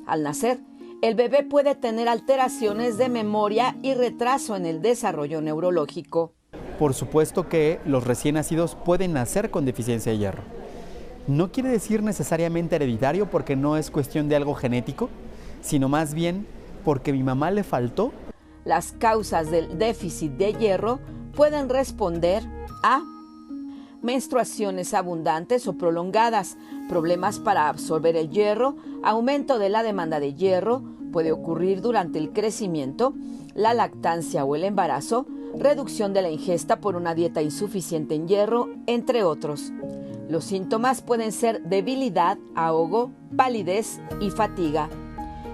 Al nacer, el bebé puede tener alteraciones de memoria y retraso en el desarrollo neurológico. Por supuesto que los recién nacidos pueden nacer con deficiencia de hierro. No quiere decir necesariamente hereditario porque no es cuestión de algo genético, sino más bien porque mi mamá le faltó. Las causas del déficit de hierro pueden responder a menstruaciones abundantes o prolongadas, problemas para absorber el hierro, aumento de la demanda de hierro, puede ocurrir durante el crecimiento, la lactancia o el embarazo, reducción de la ingesta por una dieta insuficiente en hierro, entre otros. Los síntomas pueden ser debilidad, ahogo, palidez y fatiga.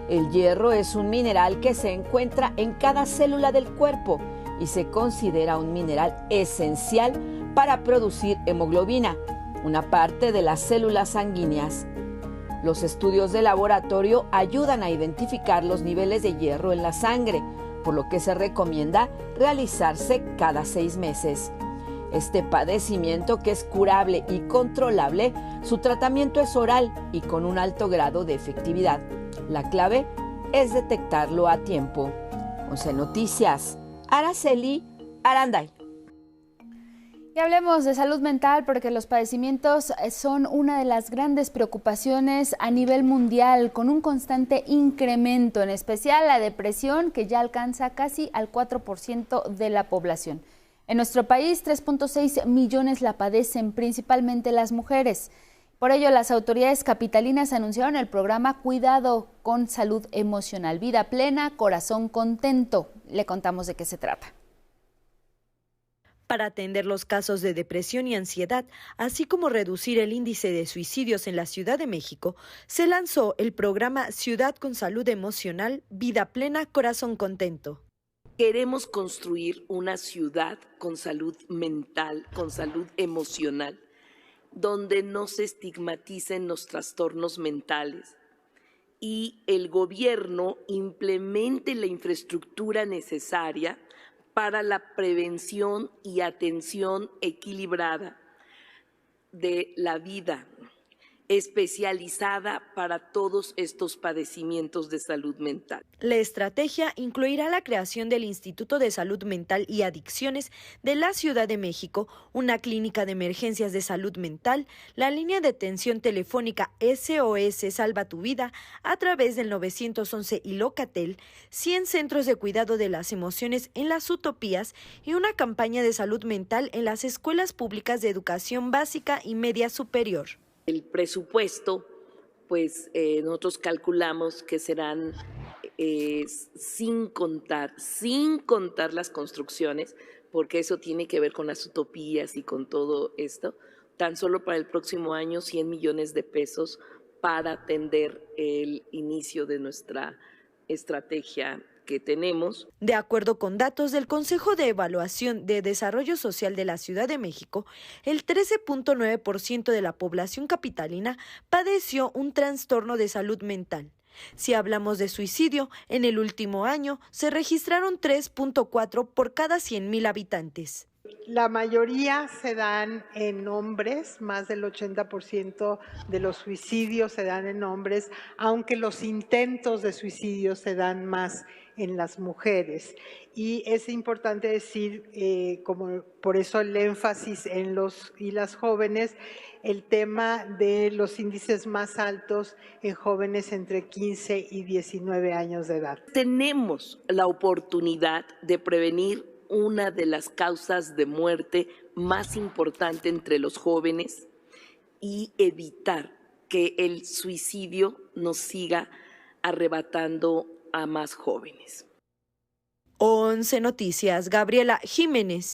El hierro es un mineral que se encuentra en cada célula del cuerpo y se considera un mineral esencial para producir hemoglobina, una parte de las células sanguíneas. Los estudios de laboratorio ayudan a identificar los niveles de hierro en la sangre, por lo que se recomienda realizarse cada 6 meses. Este padecimiento, que es curable y controlable, su tratamiento es oral y con un alto grado de efectividad. La clave es detectarlo a tiempo. 11 Noticias, Araceli Aranday. Y hablemos de salud mental porque los padecimientos son una de las grandes preocupaciones a nivel mundial, con un constante incremento, en especial la depresión, que ya alcanza casi al 4% de la población. En nuestro país, 3.6 millones la padecen, principalmente las mujeres. Por ello, las autoridades capitalinas anunciaron el programa Cuidado con Salud Emocional, Vida Plena, Corazón Contento. Le contamos de qué se trata. Para atender los casos de depresión y ansiedad, así como reducir el índice de suicidios en la Ciudad de México, se lanzó el programa Ciudad con Salud Emocional, Vida Plena, Corazón Contento. Queremos construir una ciudad con salud mental, con salud emocional, donde no se estigmaticen los trastornos mentales y el gobierno implemente la infraestructura necesaria para la prevención y atención equilibrada de la vida, especializada para todos estos padecimientos de salud mental. La estrategia incluirá la creación del Instituto de Salud Mental y Adicciones de la Ciudad de México, una clínica de emergencias de salud mental, la línea de atención telefónica SOS Salva tu Vida a través del 911 y Locatel, 100 centros de cuidado de las emociones en las utopías y una campaña de salud mental en las escuelas públicas de educación básica y media superior. El presupuesto, pues nosotros calculamos que serán sin contar las construcciones, porque eso tiene que ver con las utopías y con todo esto, tan solo para el próximo año 100 millones de pesos para atender el inicio de nuestra estrategia que tenemos. De acuerdo con datos del Consejo de Evaluación de Desarrollo Social de la Ciudad de México, el 13.9% de la población capitalina padeció un trastorno de salud mental. Si hablamos de suicidio, en el último año se registraron 3.4 por cada 100,000 habitantes. La mayoría se dan en hombres, más del 80% de los suicidios se dan en hombres, aunque los intentos de suicidio se dan más en las mujeres. Y es importante decir, como por eso el énfasis en los y las jóvenes, el tema de los índices más altos en jóvenes entre 15 y 19 años de edad. Tenemos la oportunidad de prevenir una de las causas de muerte más importante entre los jóvenes y evitar que el suicidio nos siga arrebatando a más jóvenes. 11 Noticias, Gabriela Jiménez.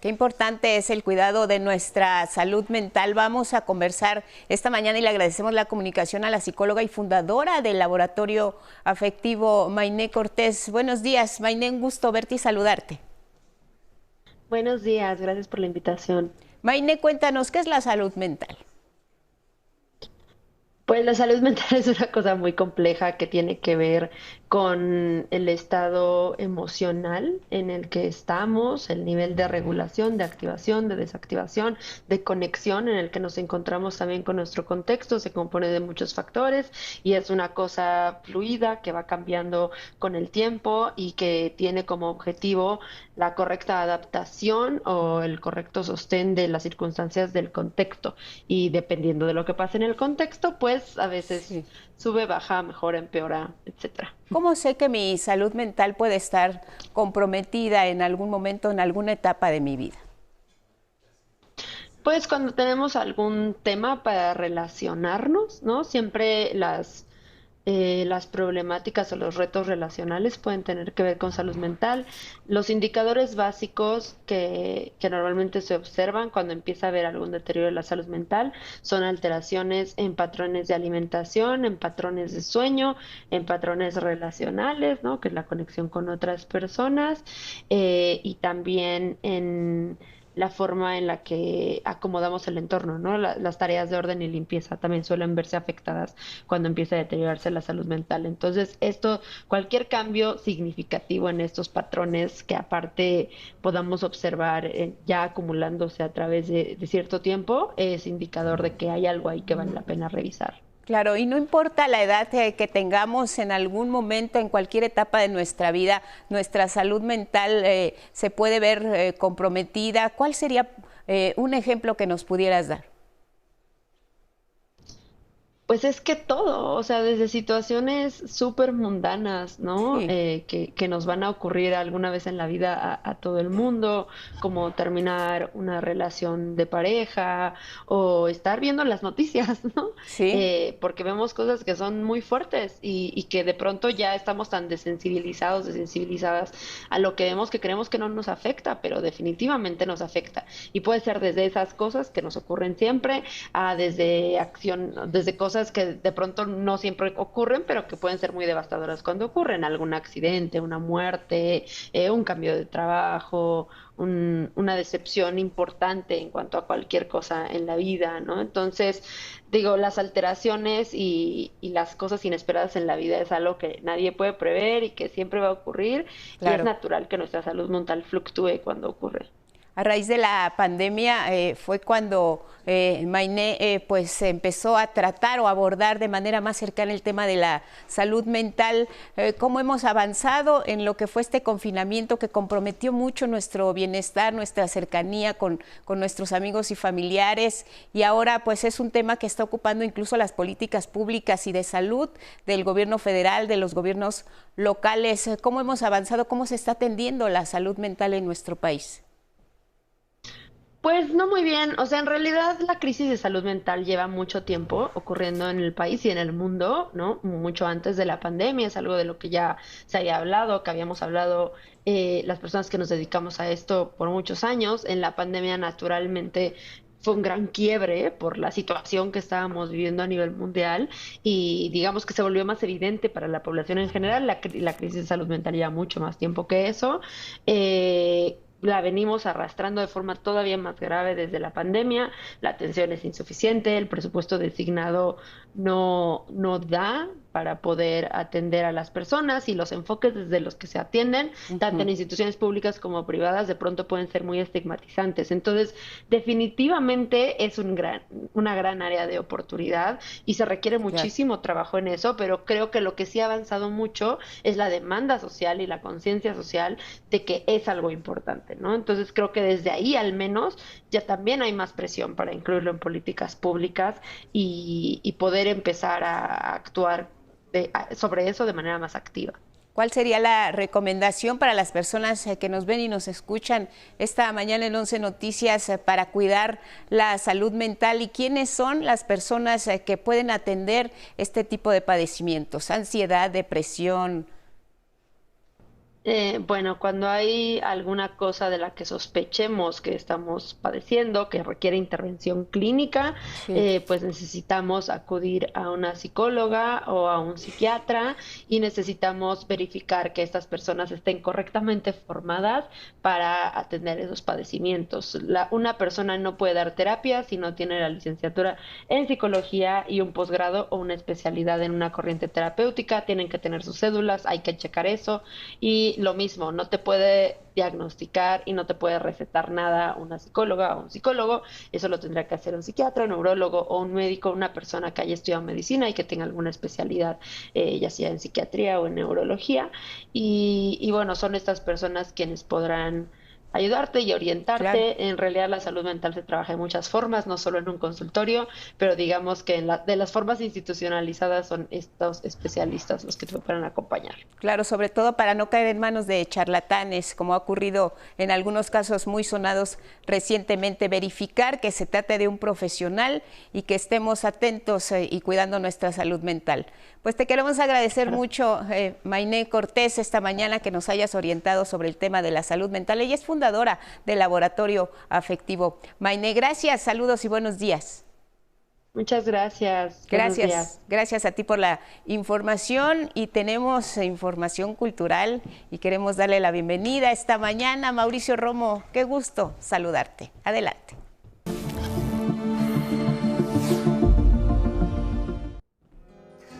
Qué importante es el cuidado de nuestra salud mental. Vamos a conversar esta mañana y le agradecemos la comunicación a la psicóloga y fundadora del Laboratorio Afectivo, Mayné Cortés. Buenos días, Mayné, un gusto verte y saludarte. Buenos días, gracias por la invitación. Mayné, cuéntanos, ¿qué es la salud mental? Pues la salud mental es una cosa muy compleja que tiene que ver con el estado emocional en el que estamos, el nivel de regulación, de activación, de desactivación, de conexión en el que nos encontramos también con nuestro contexto. Se compone de muchos factores y es una cosa fluida que va cambiando con el tiempo y que tiene como objetivo la correcta adaptación o el correcto sostén de las circunstancias del contexto. Y dependiendo de lo que pase en el contexto, pues a veces sube, baja, mejora, empeora, etcétera. ¿Cómo sé que mi salud mental puede estar comprometida en algún momento, en alguna etapa de mi vida? Pues cuando tenemos algún tema para relacionarnos, ¿no? Siempre las las problemáticas o los retos relacionales pueden tener que ver con salud mental. Los indicadores básicos que normalmente se observan cuando empieza a haber algún deterioro de la salud mental son alteraciones en patrones de alimentación, en patrones de sueño, en patrones relacionales, ¿no? Que es la conexión con otras personas, y también en la forma en la que acomodamos el entorno, ¿no? Las tareas de orden y limpieza también suelen verse afectadas cuando empieza a deteriorarse la salud mental. Entonces, cualquier cambio significativo en estos patrones que aparte podamos observar ya acumulándose a través de cierto tiempo, es indicador de que hay algo ahí que vale la pena revisar. Claro, y no importa la edad que tengamos, en algún momento, en cualquier etapa de nuestra vida, nuestra salud mental se puede ver comprometida. ¿Cuál sería un ejemplo que nos pudieras dar? Pues es que todo, o sea, desde situaciones súper mundanas, ¿no? Sí. Que nos van a ocurrir alguna vez en la vida a todo el mundo, como terminar una relación de pareja o estar viendo las noticias, ¿no? Sí. Porque vemos cosas que son muy fuertes y que de pronto ya estamos tan desensibilizadas a lo que vemos que creemos que no nos afecta, pero definitivamente nos afecta. Y puede ser desde esas cosas que nos ocurren siempre, a desde cosas que de pronto no siempre ocurren, pero que pueden ser muy devastadoras cuando ocurren: algún accidente, una muerte, un cambio de trabajo, una decepción importante en cuanto a cualquier cosa en la vida, ¿no? Entonces, digo, las alteraciones y las cosas inesperadas en la vida es algo que nadie puede prever y que siempre va a ocurrir. Claro. Y es natural que nuestra salud mental fluctúe cuando ocurre. A raíz de la pandemia fue cuando Mayné pues empezó a tratar o abordar de manera más cercana el tema de la salud mental. ¿Cómo hemos avanzado en lo que fue este confinamiento que comprometió mucho nuestro bienestar, nuestra cercanía con nuestros amigos y familiares? Y ahora pues es un tema que está ocupando incluso las políticas públicas y de salud del gobierno federal, de los gobiernos locales. ¿Cómo hemos avanzado? ¿Cómo se está atendiendo la salud mental en nuestro país? Pues no muy bien, o sea, en realidad la crisis de salud mental lleva mucho tiempo ocurriendo en el país y en el mundo, ¿no? Mucho antes de la pandemia, es algo de lo que ya se había hablado, que habíamos hablado las personas que nos dedicamos a esto por muchos años. En la pandemia, naturalmente, fue un gran quiebre por la situación que estábamos viviendo a nivel mundial y digamos que se volvió más evidente para la población en general. La crisis de salud mental lleva mucho más tiempo que eso. La venimos arrastrando de forma todavía más grave desde la pandemia. La atención es insuficiente, el presupuesto designado no da para poder atender a las personas y los enfoques desde los que se atienden, tanto en instituciones públicas como privadas, de pronto pueden ser muy estigmatizantes. Entonces, definitivamente es una gran área de oportunidad y se requiere muchísimo trabajo en eso, pero creo que lo que sí ha avanzado mucho es la demanda social y la conciencia social de que es algo importante, ¿no? Entonces, creo que desde ahí, al menos, ya también hay más presión para incluirlo en políticas públicas y poder empezar a actuar sobre eso de manera más activa. ¿Cuál sería la recomendación para las personas que nos ven y nos escuchan esta mañana en 11 Noticias para cuidar la salud mental? ¿Y quiénes son las personas que pueden atender este tipo de padecimientos? Ansiedad, depresión. Bueno, cuando hay alguna cosa de la que sospechemos que estamos padeciendo, que requiere intervención clínica, pues necesitamos acudir a una psicóloga o a un psiquiatra y necesitamos verificar que estas personas estén correctamente formadas para atender esos padecimientos. Una persona no puede dar terapia si no tiene la licenciatura en psicología y un posgrado o una especialidad en una corriente terapéutica. Tienen que tener sus cédulas, hay que checar eso. Y lo mismo, no te puede diagnosticar y no te puede recetar nada una psicóloga o un psicólogo. Eso lo tendrá que hacer un psiquiatra, un neurólogo o un médico, una persona que haya estudiado medicina y que tenga alguna especialidad, ya sea en psiquiatría o en neurología. Y bueno, son estas personas quienes podrán ayudarte y orientarte. Claro. En realidad la salud mental se trabaja de muchas formas, no solo en un consultorio, pero digamos que de las formas institucionalizadas son estos especialistas los que te pueden acompañar. Claro, sobre todo para no caer en manos de charlatanes, como ha ocurrido en algunos casos muy sonados recientemente. Verificar que se trate de un profesional y que estemos atentos y cuidando nuestra salud mental. Pues te queremos agradecer mucho, Mayné Cortés, esta mañana que nos hayas orientado sobre el tema de la salud mental. Ella es fundadora del Laboratorio Afectivo. Mayné, gracias, saludos y buenos días. Muchas gracias. Gracias a ti por la información, y tenemos información cultural y queremos darle la bienvenida esta mañana. Mauricio Romo, qué gusto saludarte. Adelante.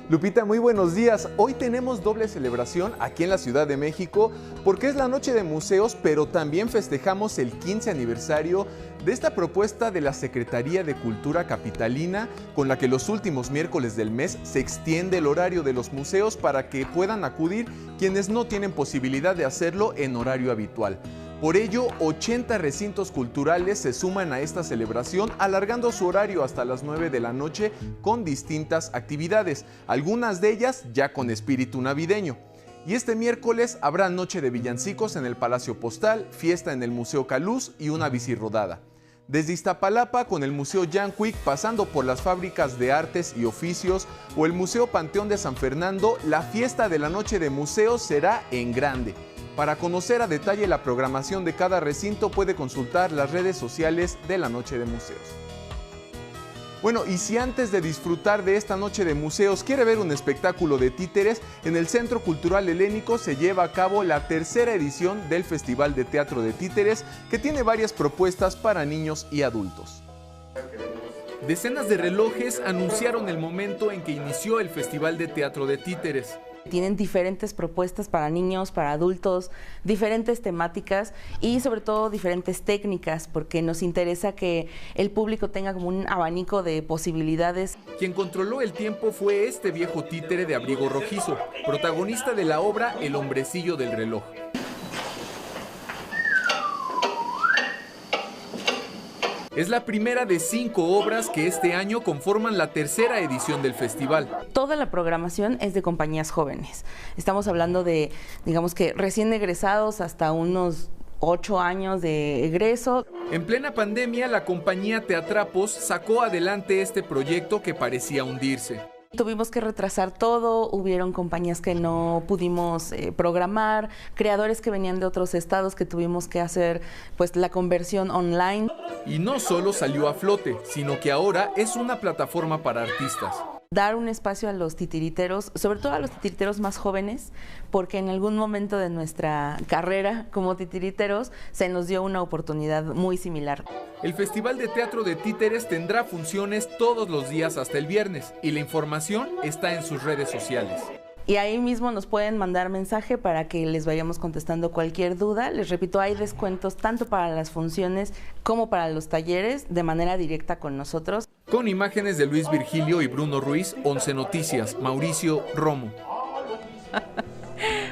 Lupita, muy buenos días. Hoy tenemos doble celebración aquí en la Ciudad de México porque es la Noche de Museos, pero también festejamos el 15 aniversario de esta propuesta de la Secretaría de Cultura Capitalina, con la que los últimos miércoles del mes se extiende el horario de los museos para que puedan acudir quienes no tienen posibilidad de hacerlo en horario habitual. Por ello, 80 recintos culturales se suman a esta celebración, alargando su horario hasta las 9 de la noche con distintas actividades, algunas de ellas ya con espíritu navideño. Y este miércoles habrá noche de villancicos en el Palacio Postal, fiesta en el Museo Caluz y una bicirodada. Desde Iztapalapa con el Museo Yanquic, pasando por las fábricas de artes y oficios o el Museo Panteón de San Fernando, la fiesta de la Noche de Museos será en grande. Para conocer a detalle la programación de cada recinto puede consultar las redes sociales de la Noche de Museos. Bueno, y si antes de disfrutar de esta Noche de Museos quiere ver un espectáculo de títeres, en el Centro Cultural Helénico se lleva a cabo la tercera edición del Festival de Teatro de Títeres, que tiene varias propuestas para niños y adultos. Decenas de relojes anunciaron el momento en que inició el Festival de Teatro de Títeres. Tienen diferentes propuestas para niños, para adultos, diferentes temáticas y sobre todo diferentes técnicas, porque nos interesa que el público tenga como un abanico de posibilidades. Quien controló el tiempo fue este viejo títere de abrigo rojizo, protagonista de la obra El hombrecillo del reloj. Es la primera de 5 obras que este año conforman la tercera edición del festival. Toda la programación es de compañías jóvenes. Estamos hablando de, digamos que recién egresados hasta unos 8 años de egreso. En plena pandemia, la compañía Teatrapos sacó adelante este proyecto que parecía hundirse. Tuvimos que retrasar todo, hubieron compañías que no pudimos programar, creadores que venían de otros estados que tuvimos que hacer pues la conversión online. Y no solo salió a flote, sino que ahora es una plataforma para artistas. Dar un espacio a los titiriteros, sobre todo a los titiriteros más jóvenes, porque en algún momento de nuestra carrera como titiriteros se nos dio una oportunidad muy similar. El Festival de Teatro de Títeres tendrá funciones todos los días hasta el viernes y la información está en sus redes sociales. Y ahí mismo nos pueden mandar mensaje para que les vayamos contestando cualquier duda. Les repito, hay descuentos tanto para las funciones como para los talleres de manera directa con nosotros. Con imágenes de Luis Virgilio y Bruno Ruiz, 11 Noticias, Mauricio Romo.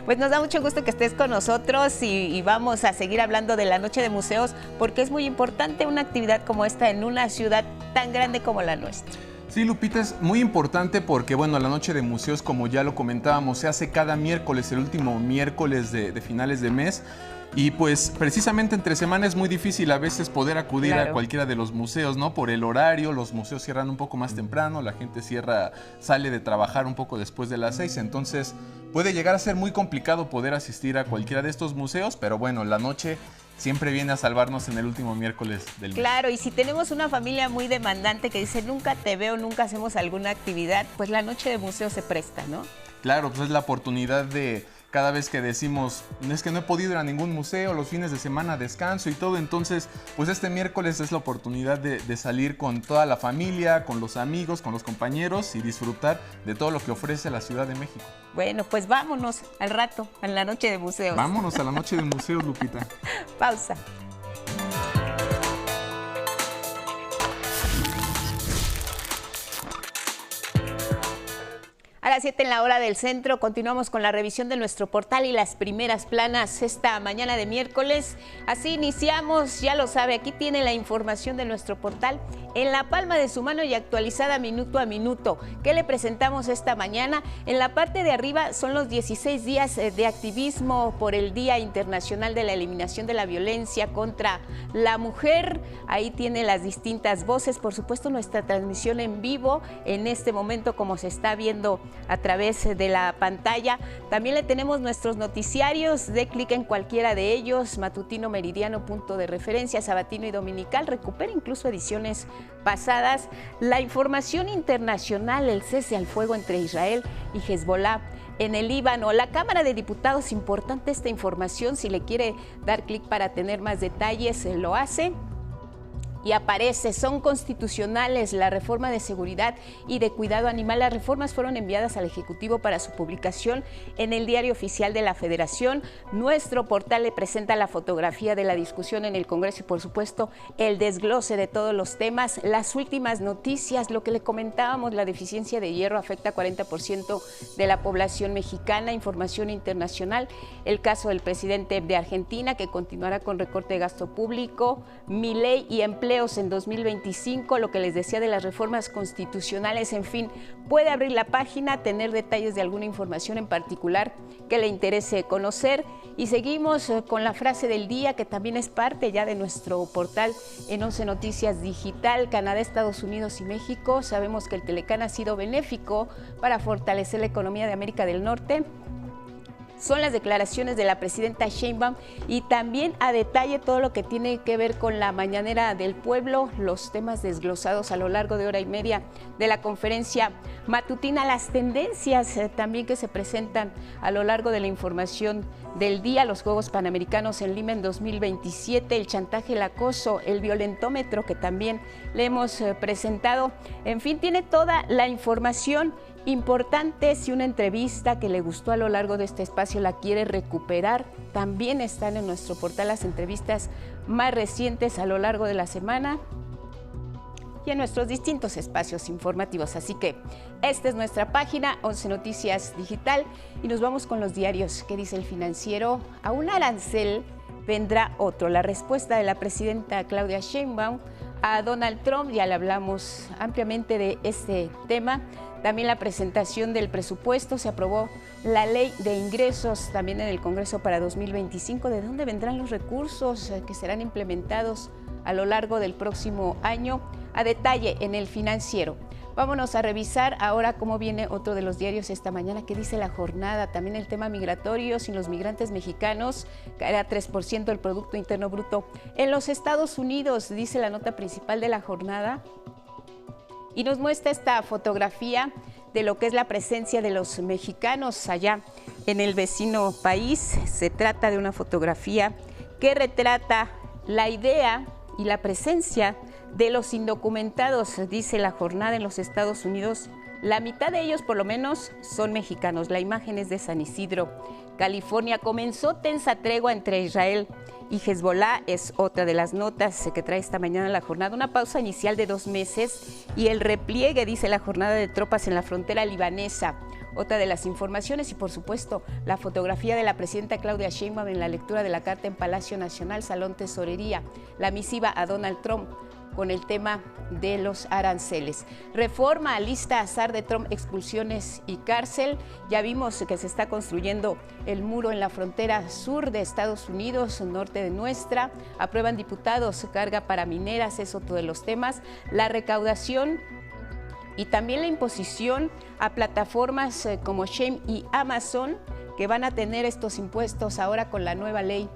Pues nos da mucho gusto que estés con nosotros y vamos a seguir hablando de la Noche de Museos porque es muy importante una actividad como esta en una ciudad tan grande como la nuestra. Sí, Lupita, es muy importante porque, bueno, la Noche de Museos, como ya lo comentábamos, se hace cada miércoles, el último miércoles de finales de mes. Y pues precisamente entre semana es muy difícil a veces poder acudir a cualquiera de los museos, ¿no? Por el horario, los museos cierran un poco más temprano, la gente sale de trabajar un poco después de las 6, entonces puede llegar a ser muy complicado poder asistir a cualquiera de estos museos, pero bueno, la noche siempre viene a salvarnos en el último miércoles del mes. Claro, y si tenemos una familia muy demandante que dice nunca te veo, nunca hacemos alguna actividad, pues la Noche de Museo se presta, ¿no? Claro, pues es la oportunidad de cada vez que decimos, es que no he podido ir a ningún museo, los fines de semana descanso y todo, entonces pues este miércoles es la oportunidad de salir con toda la familia, con los amigos, con los compañeros y disfrutar de todo lo que ofrece la Ciudad de México. Bueno, pues vámonos al rato, a la Noche de Museos. Vámonos a la Noche de Museos, Lupita. Pausa. A las 7 en la hora del centro, continuamos con la revisión de nuestro portal y las primeras planas esta mañana de miércoles. Así iniciamos, ya lo sabe, aquí tiene la información de nuestro portal en la palma de su mano y actualizada minuto a minuto. ¿Qué le presentamos esta mañana? En la parte de arriba son los 16 días de activismo por el Día Internacional de la Eliminación de la Violencia contra la Mujer. Ahí tiene las distintas voces, por supuesto nuestra transmisión en vivo en este momento como se está viendo a través de la pantalla. También le tenemos nuestros noticiarios, de clic en cualquiera de ellos, matutino, meridiano, punto de referencia, sabatino y dominical. Recupera incluso ediciones pasadas. La información internacional, el cese al fuego entre Israel y Hezbollah en el Líbano. La Cámara de Diputados, importante esta información, si le quiere dar clic para tener más detalles, lo hace. Y aparece, son constitucionales la reforma de seguridad y de cuidado animal. Las reformas fueron enviadas al Ejecutivo para su publicación en el Diario Oficial de la Federación. Nuestro portal le presenta la fotografía de la discusión en el Congreso y, por supuesto, el desglose de todos los temas, las últimas noticias, lo que le comentábamos, la deficiencia de hierro afecta a 40% de la población mexicana, información internacional, el caso del presidente de Argentina, que continuará con recorte de gasto público, Milei y empleos en 2025, lo que les decía de las reformas constitucionales, en fin, puede abrir la página, tener detalles de alguna información en particular que le interese conocer. Y seguimos con la frase del día, que también es parte ya de nuestro portal en 11 Noticias Digital. Canadá, Estados Unidos y México. Sabemos que el Telecán ha sido benéfico para fortalecer la economía de América del Norte. Son las declaraciones de la presidenta Sheinbaum y también a detalle todo lo que tiene que ver con la mañanera del pueblo, los temas desglosados a lo largo de hora y media de la conferencia matutina, las tendencias también que se presentan a lo largo de la información del día, los Juegos Panamericanos en Lima en 2027, el chantaje, el acoso, el violentómetro que también le hemos presentado. En fin, tiene toda la información importante. Si una entrevista que le gustó a lo largo de este espacio la quiere recuperar, también están en nuestro portal las entrevistas más recientes a lo largo de la semana y en nuestros distintos espacios informativos. Así que esta es nuestra página, 11 Noticias Digital, y nos vamos con los diarios. ¿Qué dice el Financiero? A un arancel vendrá otro. La respuesta de la presidenta Claudia Sheinbaum a Donald Trump, ya le hablamos ampliamente de este tema. También la presentación del presupuesto, se aprobó la ley de ingresos también en el Congreso para 2025. ¿De dónde vendrán los recursos que serán implementados a lo largo del próximo año? A detalle en el Financiero. Vámonos a revisar ahora cómo viene otro de los diarios esta mañana. ¿Qué dice La Jornada? También el tema migratorio. Sin los migrantes mexicanos caerá 3% el Producto Interno Bruto en los Estados Unidos, dice la nota principal de La Jornada. Y nos muestra esta fotografía de lo que es la presencia de los mexicanos allá en el vecino país. Se trata de una fotografía que retrata la idea y la presencia de los indocumentados, dice La Jornada, en los Estados Unidos. La mitad de ellos, por lo menos, son mexicanos. La imagen es de San Isidro, California. Comenzó tensa tregua entre Israel y Hezbollah, es otra de las notas que trae esta mañana La Jornada. Una pausa inicial de 2 meses y el repliegue, dice La Jornada, de tropas en la frontera libanesa. Otra de las informaciones y, por supuesto, la fotografía de la presidenta Claudia Sheinbaum en la lectura de la carta en Palacio Nacional, Salón Tesorería, la misiva a Donald Trump con el tema de los aranceles. Reforma alista azar de Trump, expulsiones y cárcel. Ya vimos que se está construyendo el muro en la frontera sur de Estados Unidos, norte de nuestra. Aprueban diputados carga para mineras, es otro de los temas. La recaudación y también la imposición a plataformas como Shein y Amazon, que van a tener estos impuestos ahora con la nueva ley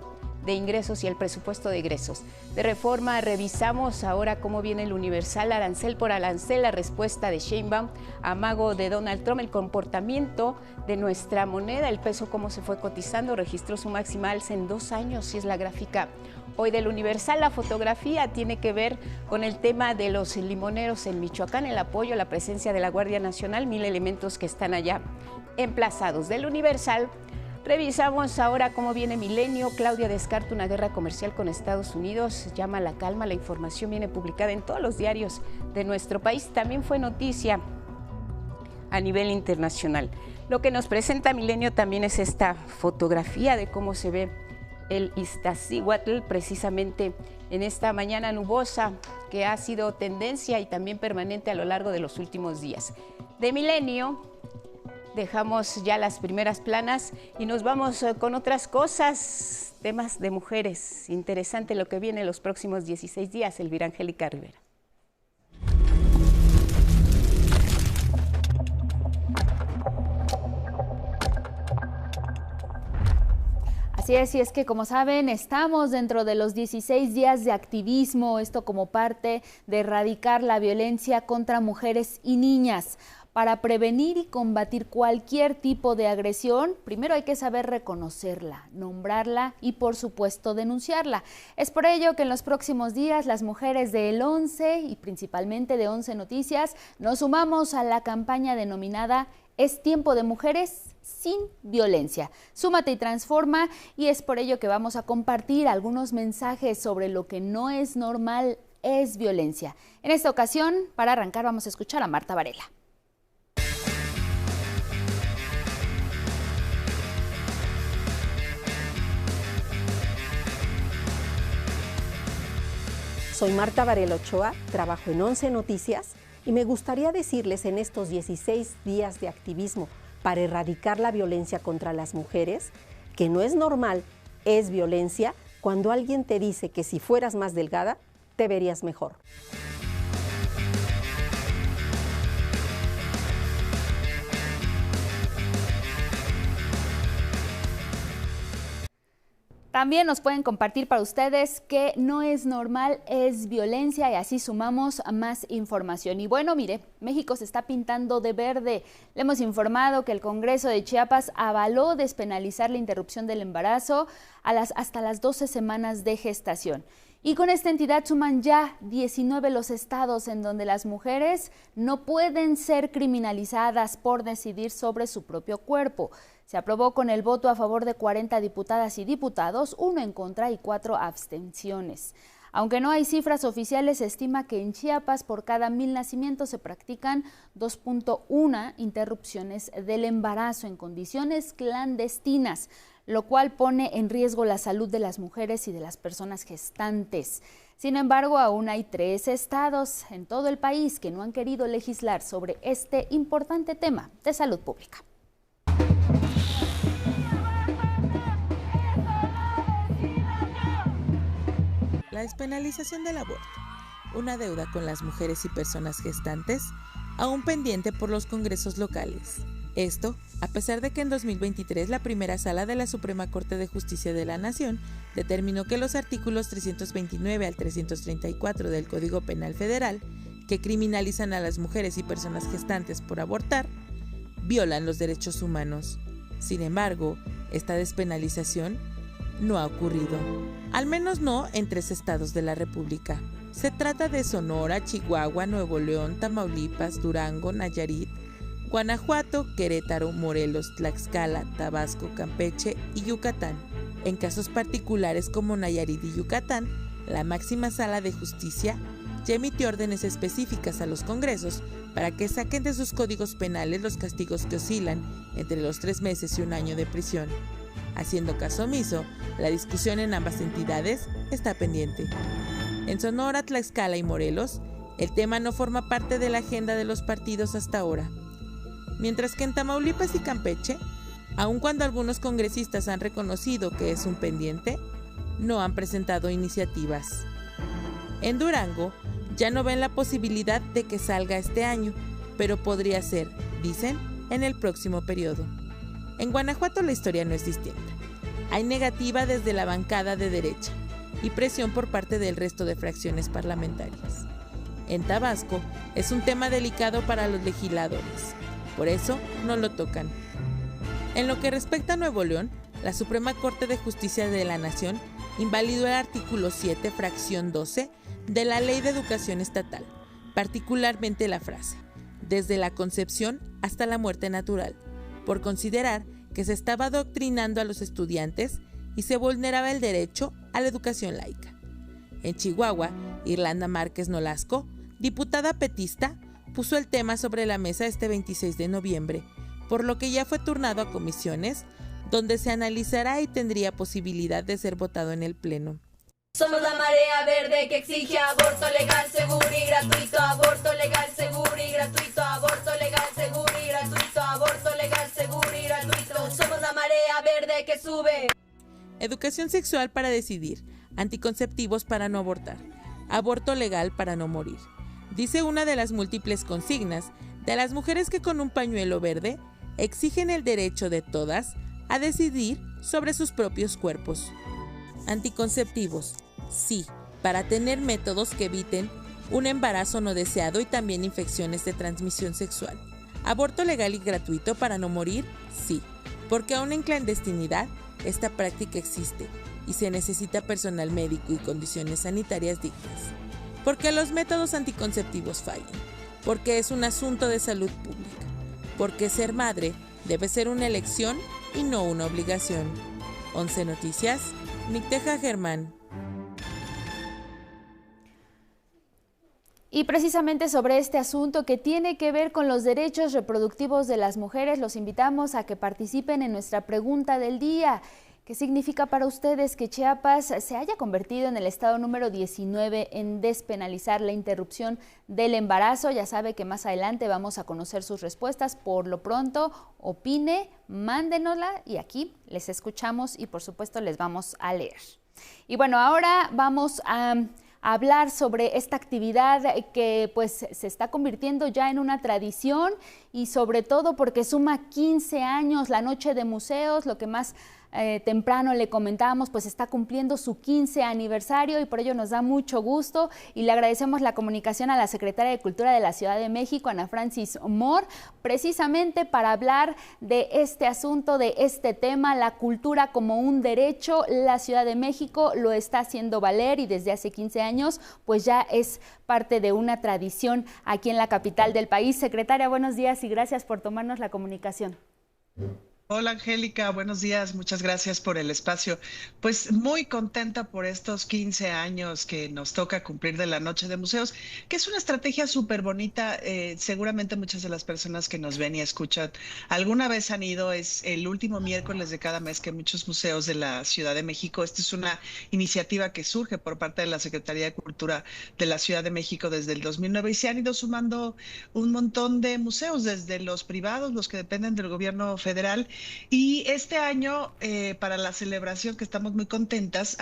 de ingresos y el presupuesto de egresos. De Reforma revisamos ahora cómo viene el Universal, arancel por arancel, la respuesta de Sheinbaum, amago de Donald Trump, el comportamiento de nuestra moneda, el peso cómo se fue cotizando, registró su máxima alza en 2 años, y es la gráfica hoy del Universal. La fotografía tiene que ver con el tema de los limoneros en Michoacán, el apoyo a la presencia de la Guardia Nacional, 1000 elementos que están allá emplazados. Del Universal revisamos ahora cómo viene Milenio. Claudia descarta una guerra comercial con Estados Unidos, llama a la calma. La información viene publicada en todos los diarios de nuestro país. También fue noticia a nivel internacional. Lo que nos presenta Milenio también es esta fotografía de cómo se ve el Iztaccíhuatl precisamente en esta mañana nubosa que ha sido tendencia y también permanente a lo largo de los últimos días. De Milenio dejamos ya las primeras planas y nos vamos con otras cosas, temas de mujeres. Interesante lo que viene en los próximos 16 días, Elvira Angélica Rivera. Así es, y es que como saben, estamos dentro de los 16 días de activismo, esto como parte de erradicar la violencia contra mujeres y niñas. Para prevenir y combatir cualquier tipo de agresión, primero hay que saber reconocerla, nombrarla y por supuesto denunciarla. Es por ello que en los próximos días las mujeres de El 11 y principalmente de 11 Noticias nos sumamos a la campaña denominada Es tiempo de mujeres sin violencia. Súmate y transforma, y es por ello que vamos a compartir algunos mensajes sobre lo que no es normal, es violencia. En esta ocasión, para arrancar, vamos a escuchar a Marta Varela. Soy Marta Varela Ochoa, trabajo en 11 Noticias y me gustaría decirles en estos 16 días de activismo para erradicar la violencia contra las mujeres, que no es normal, es violencia cuando alguien te dice que si fueras más delgada, te verías mejor. También nos pueden compartir para ustedes que no es normal, es violencia, y así sumamos más información. Y bueno, mire, México se está pintando de verde. Le hemos informado que el Congreso de Chiapas avaló despenalizar la interrupción del embarazo hasta las 12 semanas de gestación. Y con esta entidad suman ya 19 los estados en donde las mujeres no pueden ser criminalizadas por decidir sobre su propio cuerpo. Se aprobó con el voto a favor de 40 diputadas y diputados, 1 en contra y 4 abstenciones. Aunque no hay cifras oficiales, se estima que en Chiapas por cada 1000 nacimientos se practican 2.1 interrupciones del embarazo en condiciones clandestinas, lo cual pone en riesgo la salud de las mujeres y de las personas gestantes. Sin embargo, aún hay 3 estados en todo el país que no han querido legislar sobre este importante tema de salud pública. La despenalización del aborto, una deuda con las mujeres y personas gestantes, aún pendiente por los congresos locales. Esto, a pesar de que en 2023 la primera sala de la Suprema Corte de Justicia de la Nación determinó que los artículos 329 al 334 del Código Penal Federal, que criminalizan a las mujeres y personas gestantes por abortar, violan los derechos humanos. Sin embargo, esta despenalización no ha ocurrido, al menos no en 3 estados de la República. Se trata de Sonora, Chihuahua, Nuevo León, Tamaulipas, Durango, Nayarit, Guanajuato, Querétaro, Morelos, Tlaxcala, Tabasco, Campeche y Yucatán. En casos particulares como Nayarit y Yucatán, la máxima sala de justicia ya emitió órdenes específicas a los congresos para que saquen de sus códigos penales los castigos que oscilan entre los 3 meses y 1 año de prisión. Haciendo caso omiso, la discusión en ambas entidades está pendiente. En Sonora, Tlaxcala y Morelos, el tema no forma parte de la agenda de los partidos hasta ahora. Mientras que en Tamaulipas y Campeche, aun cuando algunos congresistas han reconocido que es un pendiente, no han presentado iniciativas. En Durango, ya no ven la posibilidad de que salga este año, pero podría ser, dicen, en el próximo periodo. En Guanajuato la historia no es distinta. Hay negativa desde la bancada de derecha y presión por parte del resto de fracciones parlamentarias. En Tabasco es un tema delicado para los legisladores, por eso no lo tocan. En lo que respecta a Nuevo León, la Suprema Corte de Justicia de la Nación invalidó el artículo 7, fracción 12, de la Ley de Educación Estatal, particularmente la frase, desde la concepción hasta la muerte natural, por considerar que se estaba adoctrinando a los estudiantes y se vulneraba el derecho a la educación laica. En Chihuahua, Irlanda Márquez Nolasco, diputada petista, puso el tema sobre la mesa este 26 de noviembre, por lo que ya fue turnado a comisiones, donde se analizará y tendría posibilidad de ser votado en el Pleno. Somos la marea verde que exige aborto legal, seguro y gratuito, aborto legal, seguro y gratuito, aborto legal, seguro y gratuito, aborto legal, seguro y gratuito. Somos la marea verde que sube. Educación sexual para decidir, anticonceptivos para no abortar, aborto legal para no morir. Dice una de las múltiples consignas de las mujeres que con un pañuelo verde exigen el derecho de todas a decidir sobre sus propios cuerpos. Anticonceptivos, sí, para tener métodos que eviten un embarazo no deseado y también infecciones de transmisión sexual. Aborto legal y gratuito para no morir, sí, porque aún en clandestinidad esta práctica existe y se necesita personal médico y condiciones sanitarias dignas. Porque los métodos anticonceptivos fallan, porque es un asunto de salud pública, porque ser madre debe ser una elección y no una obligación. 11 Noticias, Micteja Germán. Y precisamente sobre este asunto que tiene que ver con los derechos reproductivos de las mujeres, los invitamos a que participen en nuestra pregunta del día. ¿Qué significa para ustedes que Chiapas se haya convertido en el estado número 19 en despenalizar la interrupción del embarazo? Ya sabe que más adelante vamos a conocer sus respuestas. Por lo pronto, opine, mándenosla y aquí les escuchamos y por supuesto les vamos a leer. Y bueno, ahora vamos a hablar sobre esta actividad que pues se está convirtiendo ya en una tradición y sobre todo porque suma 15 años la Noche de Museos, lo que más temprano le comentábamos, pues está cumpliendo su 15 aniversario y por ello nos da mucho gusto y le agradecemos la comunicación a la Secretaria de Cultura de la Ciudad de México, Ana Francis Moore, precisamente para hablar de este asunto, de este tema, la cultura como un derecho. La Ciudad de México lo está haciendo valer y desde hace 15 años pues ya es parte de una tradición aquí en la capital del país. Secretaria, buenos días y gracias por tomarnos la comunicación. Hola Angélica, buenos días, muchas gracias por el espacio. Pues muy contenta por estos 15 años que nos toca cumplir de la Noche de Museos, que es una estrategia súper bonita. Seguramente muchas de las personas que nos ven y escuchan alguna vez han ido, es el último miércoles de cada mes que muchos museos de la Ciudad de México. Esta es una iniciativa que surge por parte de la Secretaría de Cultura de la Ciudad de México desde el 2009 y se han ido sumando un montón de museos, desde los privados, los que dependen del gobierno federal. Y este año, para la celebración, que estamos muy contentas,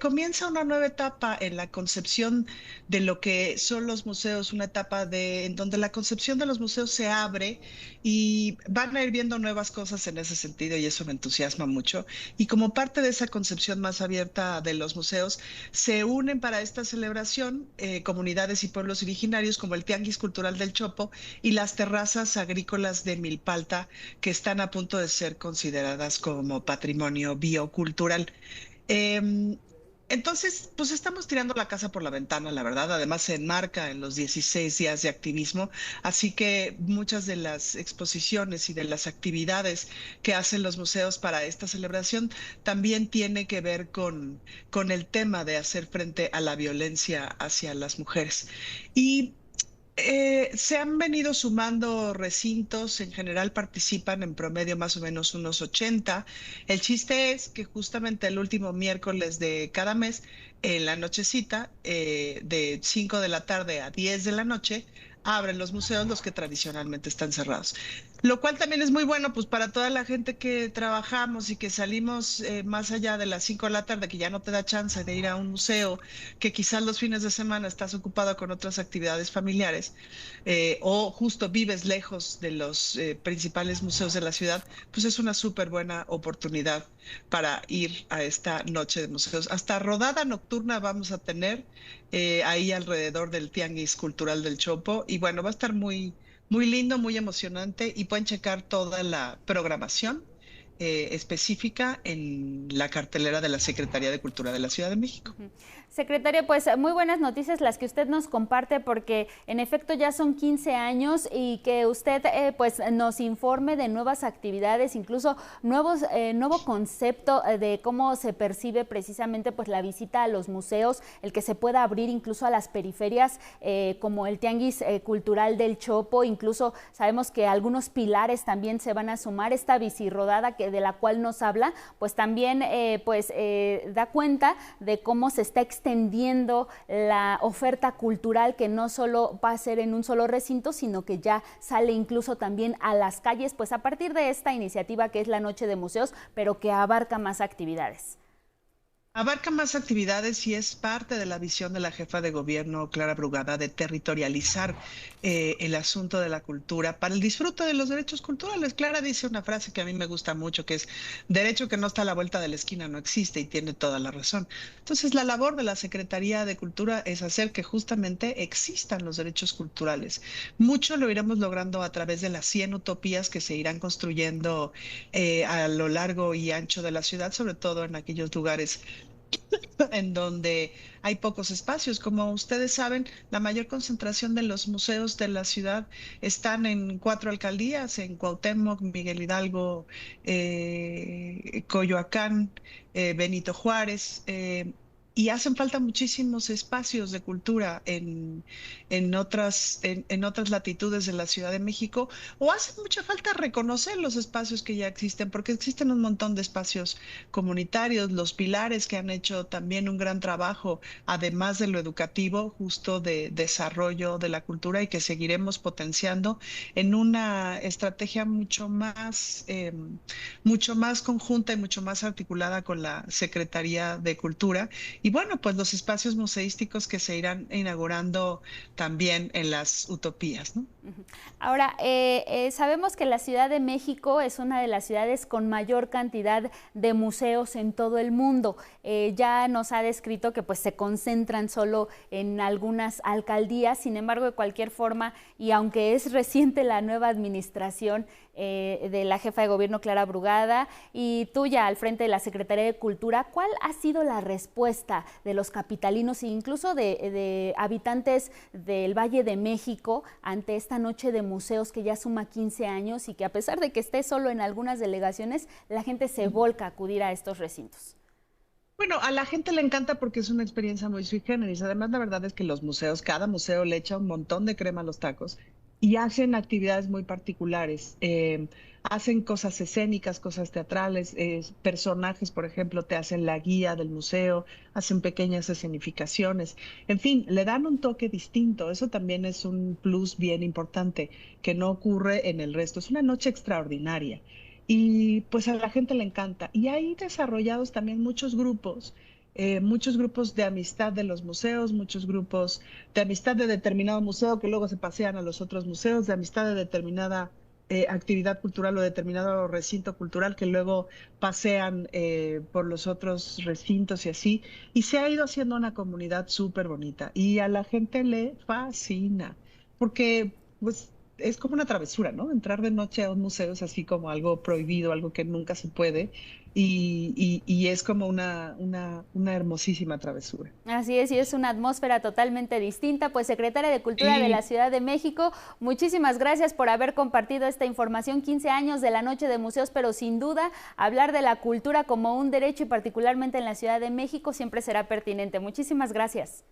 comienza una nueva etapa en la concepción de lo que son los museos, una etapa en donde la concepción de los museos se abre y van a ir viendo nuevas cosas en ese sentido y eso me entusiasma mucho. Y como parte de esa concepción más abierta de los museos, se unen para esta celebración comunidades y pueblos originarios como el Tianguis Cultural del Chopo y las terrazas agrícolas de Milpalta, que están a punto de ser consideradas como patrimonio biocultural. Entonces, pues estamos tirando la casa por la ventana, la verdad. Además, se enmarca en los 16 días de activismo, así que muchas de las exposiciones y de las actividades que hacen los museos para esta celebración también tiene que ver con el tema de hacer frente a la violencia hacia las mujeres. Y se han venido sumando recintos, en general participan en promedio más o menos unos 80. El chiste es que justamente el último miércoles de cada mes, en la nochecita, de 5 de la tarde a 10 de la noche, abren los museos, los que tradicionalmente están cerrados. Lo cual también es muy bueno pues para toda la gente que trabajamos y que salimos más allá de las 5 de la tarde, que ya no te da chance de ir a un museo, que quizás los fines de semana estás ocupado con otras actividades familiares o justo vives lejos de los principales museos de la ciudad, pues es una súper buena oportunidad para ir a esta Noche de Museos. Hasta rodada nocturna vamos a tener ahí alrededor del Tianguis Cultural del Chopo y bueno, va a estar muy lindo, muy emocionante y pueden checar toda la programación específica en la cartelera de la Secretaría de Cultura de la Ciudad de México. Secretaria, pues muy buenas noticias las que usted nos comparte, porque en efecto ya son 15 años y que usted pues nos informe de nuevas actividades, incluso nuevo concepto de cómo se percibe precisamente pues la visita a los museos, el que se pueda abrir incluso a las periferias como el Tianguis Cultural del Chopo. Incluso sabemos que algunos pilares también se van a sumar. Esta bicirrodada de la cual nos habla, pues también da cuenta de cómo se está extendiendo la oferta cultural, que no solo va a ser en un solo recinto, sino que ya sale incluso también a las calles, pues a partir de esta iniciativa que es la Noche de Museos, pero que abarca más actividades. Abarca más actividades y es parte de la visión de la jefa de gobierno, Clara Brugada, de territorializar el asunto de la cultura para el disfrute de los derechos culturales. Clara dice una frase que a mí me gusta mucho, que es: derecho que no está a la vuelta de la esquina no existe, y tiene toda la razón. Entonces, la labor de la Secretaría de Cultura es hacer que justamente existan los derechos culturales. Mucho lo iremos logrando a través de las 100 utopías que se irán construyendo a lo largo y ancho de la ciudad, sobre todo en aquellos lugares en donde hay pocos espacios. Como ustedes saben, la mayor concentración de los museos de la ciudad están en 4 alcaldías, en Cuauhtémoc, Miguel Hidalgo, Coyoacán, Benito Juárez, y hacen falta muchísimos espacios de cultura en otras latitudes de la Ciudad de México, o hace mucha falta reconocer los espacios que ya existen, porque existen un montón de espacios comunitarios, los pilares que han hecho también un gran trabajo, además de lo educativo, justo de desarrollo de la cultura, y que seguiremos potenciando en una estrategia mucho más conjunta y mucho más articulada con la Secretaría de Cultura. Y bueno, pues los espacios museísticos que se irán inaugurando también en las utopías, ¿no? Ahora, sabemos que la Ciudad de México es una de las ciudades con mayor cantidad de museos en todo el mundo. Ya nos ha descrito que pues se concentran solo en algunas alcaldías. Sin embargo, de cualquier forma, y aunque es reciente la nueva administración de la jefa de gobierno Clara Brugada y tuya al frente de la Secretaría de Cultura, ¿cuál ha sido la respuesta de los capitalinos e incluso de habitantes del Valle de México ante esta Noche de Museos que ya suma 15 años y que, a pesar de que esté solo en algunas delegaciones, la gente se volca a acudir a estos recintos? Bueno, a la gente le encanta porque es una experiencia muy sui generis. Además, la verdad es que los museos, cada museo le echa un montón de crema a los tacos y hacen actividades muy particulares. Hacen cosas escénicas, cosas teatrales, personajes, por ejemplo, te hacen la guía del museo, hacen pequeñas escenificaciones. En fin, le dan un toque distinto. Eso también es un plus bien importante que no ocurre en el resto. Es una noche extraordinaria. Y pues a la gente le encanta. Y hay desarrollados también muchos grupos de amistad de los museos, muchos grupos de amistad de determinado museo que luego se pasean a los otros museos, de amistad de determinada actividad cultural o determinado recinto cultural que luego pasean por los otros recintos y así. Y se ha ido haciendo una comunidad súper bonita y a la gente le fascina porque pues es como una travesura, ¿no? Entrar de noche a un museo es así como algo prohibido, algo que nunca se puede, y es como una hermosísima travesura. Así es, y es una atmósfera totalmente distinta. Pues, Secretaria de Cultura de la Ciudad de México, muchísimas gracias por haber compartido esta información. 15 años de la Noche de Museos, pero sin duda hablar de la cultura como un derecho y particularmente en la Ciudad de México siempre será pertinente. Muchísimas gracias.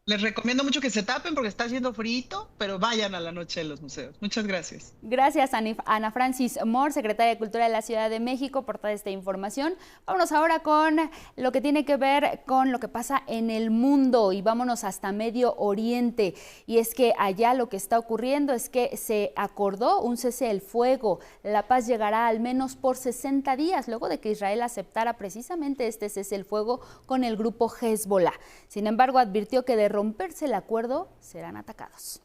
Les recomiendo mucho que se tapen porque está haciendo frío, pero vayan a la Noche de los Museos. Muchas gracias. Gracias, Ana Francis Moore, Secretaria de Cultura de la Ciudad de México, por toda esta información. Vámonos ahora con lo que tiene que ver con lo que pasa en el mundo y vámonos hasta Medio Oriente. Y es que allá lo que está ocurriendo es que se acordó un cese el fuego. La paz llegará al menos por 60 días, luego de que Israel aceptara precisamente este cese el fuego con el grupo Hezbollah. Sin embargo, advirtió que de romperse el acuerdo, serán atacados.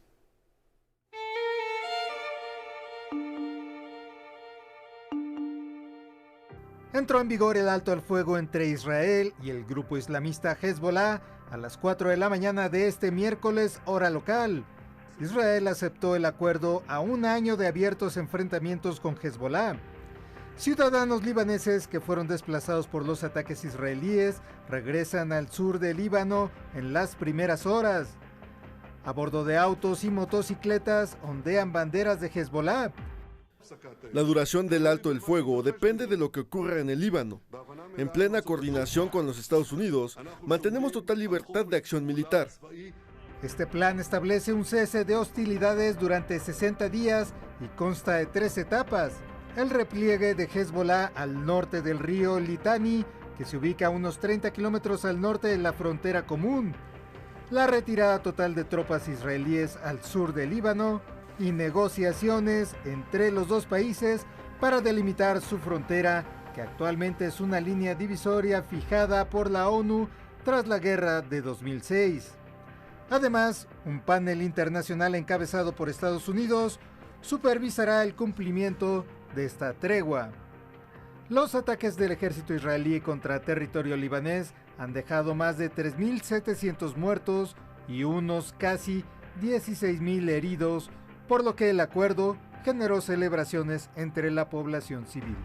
Entró en vigor el alto al fuego entre Israel y el grupo islamista Hezbollah a las 4 de la mañana de este miércoles, hora local. Israel aceptó el acuerdo a un año de abiertos enfrentamientos con Hezbollah. Ciudadanos libaneses que fueron desplazados por los ataques israelíes regresan al sur de Líbano en las primeras horas. A bordo de autos y motocicletas ondean banderas de Hezbollah. La duración del alto el fuego depende de lo que ocurra en el Líbano. En plena coordinación con los Estados Unidos, mantenemos total libertad de acción militar. Este plan establece un cese de hostilidades durante 60 días y consta de 3 etapas. El repliegue de Hezbollah al norte del río Litani, que se ubica a unos 30 kilómetros al norte de la frontera común. La retirada total de tropas israelíes al sur del Líbano y negociaciones entre los dos países para delimitar su frontera, que actualmente es una línea divisoria fijada por la ONU tras la guerra de 2006. Además, un panel internacional encabezado por Estados Unidos supervisará el cumplimiento de esta tregua. Los ataques del ejército israelí contra territorio libanés han dejado más de 3.700 muertos y unos casi 16.000 heridos, por lo que el acuerdo generó celebraciones entre la población civil.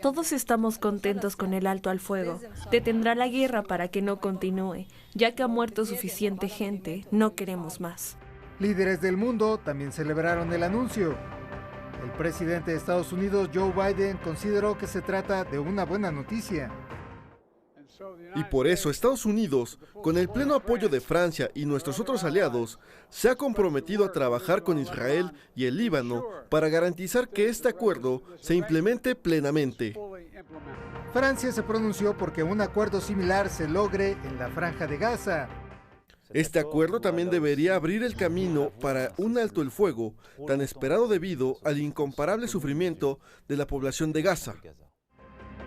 Todos estamos contentos con el alto al fuego. Detendrá la guerra para que no continúe. Ya que ha muerto suficiente gente, no queremos más. Líderes del mundo también celebraron el anuncio. El presidente de Estados Unidos, Joe Biden, consideró que se trata de una buena noticia. Y por eso Estados Unidos, con el pleno apoyo de Francia y nuestros otros aliados, se ha comprometido a trabajar con Israel y el Líbano para garantizar que este acuerdo se implemente plenamente. Francia se pronunció porque un acuerdo similar se logre en la Franja de Gaza. Este acuerdo también debería abrir el camino para un alto el fuego, tan esperado debido al incomparable sufrimiento de la población de Gaza.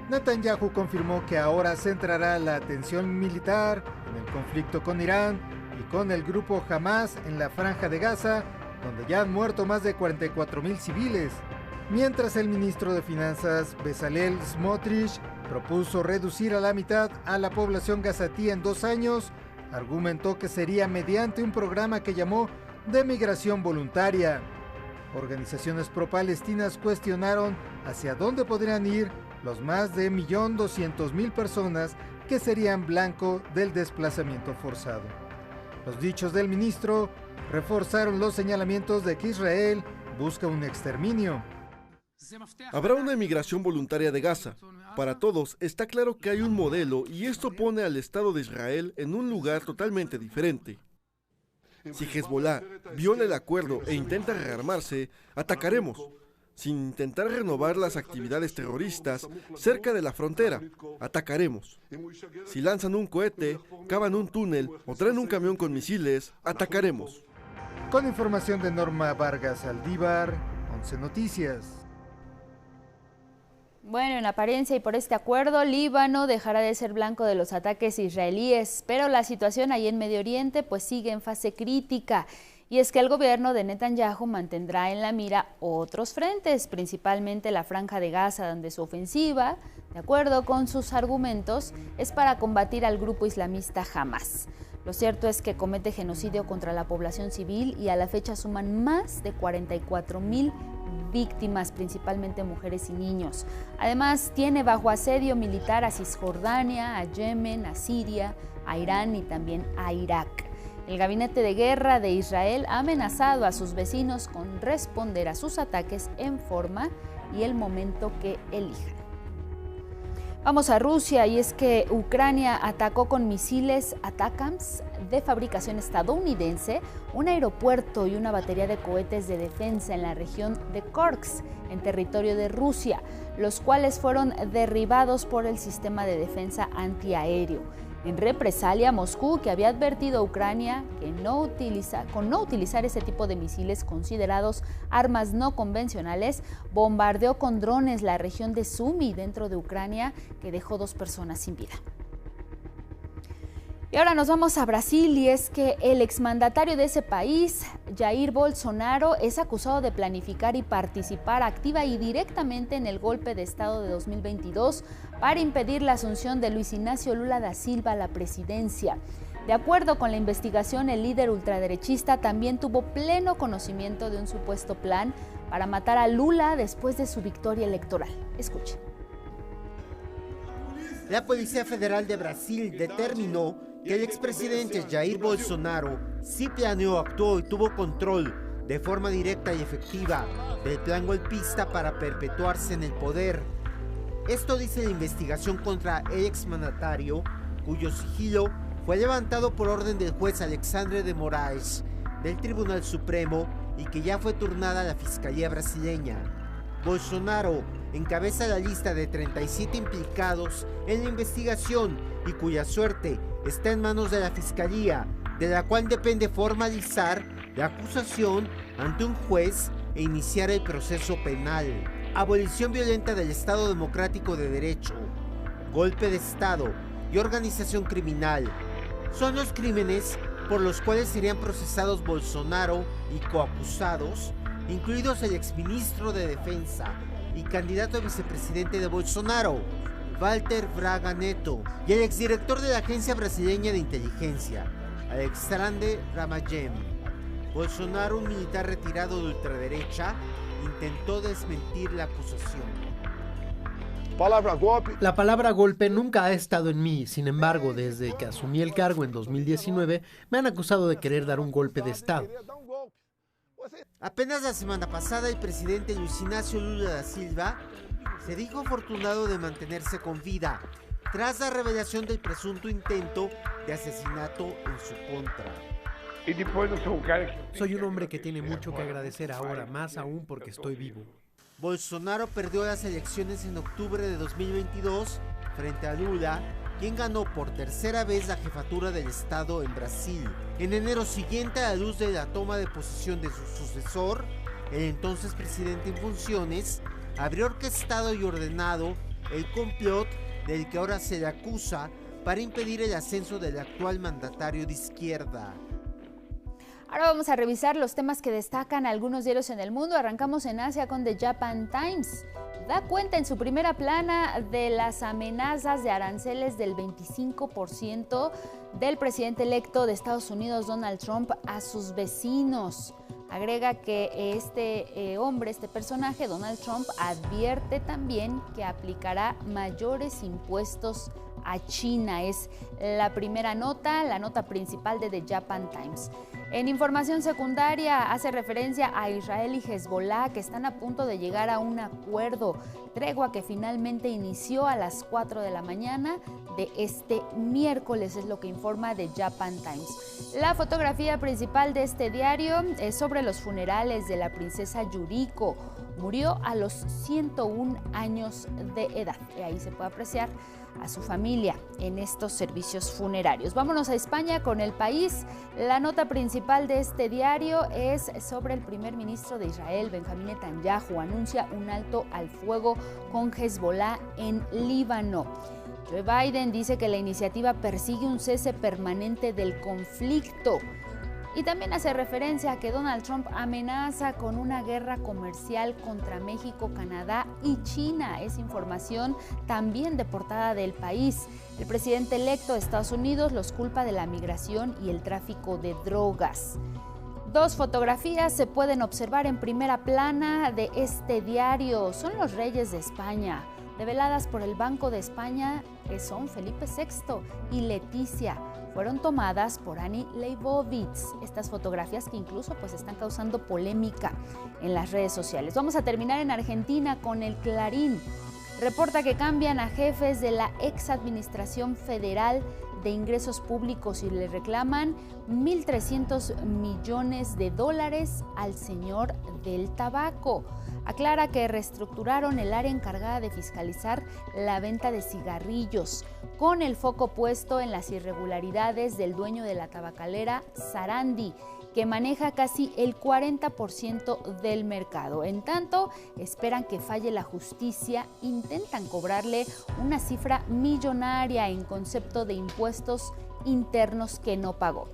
Netanyahu confirmó que ahora centrará la atención militar en el conflicto con Irán y con el grupo Hamas en la Franja de Gaza, donde ya han muerto más de 44.000 civiles. Mientras el ministro de Finanzas, Bezalel Smotrich, propuso reducir a la mitad a la población gazatí en 2 años, argumentó que sería mediante un programa que llamó de migración voluntaria. Organizaciones pro-palestinas cuestionaron hacia dónde podrían ir los más de 1.200.000 personas que serían blanco del desplazamiento forzado. Los dichos del ministro reforzaron los señalamientos de que Israel busca un exterminio. Habrá una emigración voluntaria de Gaza. Para todos está claro que hay un modelo y esto pone al Estado de Israel en un lugar totalmente diferente. Si Hezbollah viola el acuerdo e intenta rearmarse, atacaremos, sin intentar renovar las actividades terroristas cerca de la frontera, atacaremos. Si lanzan un cohete, cavan un túnel o traen un camión con misiles, atacaremos. Con información de Norma Vargas Aldívar, 11 Noticias. Bueno, en apariencia y por este acuerdo, Líbano dejará de ser blanco de los ataques israelíes, pero la situación ahí en Medio Oriente pues sigue en fase crítica. Y es que el gobierno de Netanyahu mantendrá en la mira otros frentes, principalmente la Franja de Gaza, donde su ofensiva, de acuerdo con sus argumentos, es para combatir al grupo islamista Hamas. Lo cierto es que comete genocidio contra la población civil y a la fecha suman más de 44.000 víctimas, principalmente mujeres y niños. Además, tiene bajo asedio militar a Cisjordania, a Yemen, a Siria, a Irán y también a Irak. El gabinete de guerra de Israel ha amenazado a sus vecinos con responder a sus ataques en forma y el momento que elijan. Vamos a Rusia, y es que Ucrania atacó con misiles ATACMS de fabricación estadounidense un aeropuerto y una batería de cohetes de defensa en la región de Kursk, en territorio de Rusia, los cuales fueron derribados por el sistema de defensa antiaéreo. En represalia, Moscú, que había advertido a Ucrania que no utilizar ese tipo de misiles considerados armas no convencionales, bombardeó con drones la región de Sumy dentro de Ucrania, que dejó 2 personas sin vida. Y ahora nos vamos a Brasil, y es que el exmandatario de ese país, Jair Bolsonaro, es acusado de planificar y participar activa y directamente en el golpe de Estado de 2022 para impedir la asunción de Luis Ignacio Lula da Silva a la presidencia. De acuerdo con la investigación, el líder ultraderechista también tuvo pleno conocimiento de un supuesto plan para matar a Lula después de su victoria electoral. Escuchen. La Policía Federal de Brasil determinó que el expresidente Jair Bolsonaro sí planeó, actuó y tuvo control de forma directa y efectiva del plan golpista para perpetuarse en el poder. Esto dice la investigación contra el exmandatario, cuyo sigilo fue levantado por orden del juez Alexandre de Moraes del Tribunal Supremo y que ya fue turnada a la Fiscalía brasileña. Bolsonaro encabeza la lista de 37 implicados en la investigación y cuya suerte está en manos de la Fiscalía, de la cual depende formalizar la acusación ante un juez e iniciar el proceso penal. Abolición violenta del Estado Democrático de Derecho, golpe de Estado y organización criminal son los crímenes por los cuales serían procesados Bolsonaro y coacusados, incluidos el exministro de Defensa y candidato a vicepresidente de Bolsonaro, Walter Braga Neto, y el exdirector de la Agencia Brasileña de Inteligencia, Alexandre Ramayem. Bolsonaro, un militar retirado de ultraderecha, intentó desmentir la acusación. La palabra golpe nunca ha estado en mí, sin embargo, desde que asumí el cargo en 2019, me han acusado de querer dar un golpe de Estado. Apenas la semana pasada, el presidente Luis Inácio Lula da Silva se dijo afortunado de mantenerse con vida, tras la revelación del presunto intento de asesinato en su contra. Soy un hombre que tiene mucho que agradecer ahora, más aún porque estoy vivo. Bolsonaro perdió las elecciones en octubre de 2022 frente a Lula, quien ganó por tercera vez la jefatura del Estado en Brasil. En enero siguiente, a la luz de la toma de posesión de su sucesor, el entonces presidente en funciones habría orquestado y ordenado el complot del que ahora se le acusa para impedir el ascenso del actual mandatario de izquierda. Ahora vamos a revisar los temas que destacan algunos diarios en el mundo. Arrancamos en Asia con The Japan Times. Da cuenta en su primera plana de las amenazas de aranceles del 25% del presidente electo de Estados Unidos, Donald Trump, a sus vecinos. Agrega que este personaje, Donald Trump, advierte también que aplicará mayores impuestos a China. Es la primera nota, la nota principal de The Japan Times. En información secundaria hace referencia a Israel y Hezbollah, que están a punto de llegar a un acuerdo, tregua que finalmente inició a las 4 de la mañana de este miércoles, es lo que informa The Japan Times. La fotografía principal de este diario es sobre los funerales de la princesa Yuriko. Murió a los 101 años de edad, y ahí se puede apreciar a su familia en estos servicios funerarios. Vámonos a España con El País. La nota principal de este diario es sobre el primer ministro de Israel, Benjamín Netanyahu. Anuncia un alto al fuego con Hezbollah en Líbano. Joe Biden dice que la iniciativa persigue un cese permanente del conflicto. Y también hace referencia a que Donald Trump amenaza con una guerra comercial contra México, Canadá y China. Es información también de portada del País. El presidente electo de Estados Unidos los culpa de la migración y el tráfico de drogas. Dos fotografías se pueden observar en primera plana de este diario. Son los reyes de España, reveladas por el Banco de España, que son Felipe VI y Leticia. Fueron tomadas por Annie Leibovitz. Estas fotografías que incluso están causando polémica en las redes sociales. Vamos a terminar en Argentina con el Clarín. Reporta que cambian a jefes de la ex administración federal de ingresos públicos y le reclaman 1.300 millones de dólares al señor del tabaco. Aclara que reestructuraron el área encargada de fiscalizar la venta de cigarrillos, con el foco puesto en las irregularidades del dueño de la tabacalera Sarandi, que maneja casi el 40% del mercado. En tanto, esperan que falle la justicia, intentan cobrarle una cifra millonaria en concepto de impuestos internos que no pagó.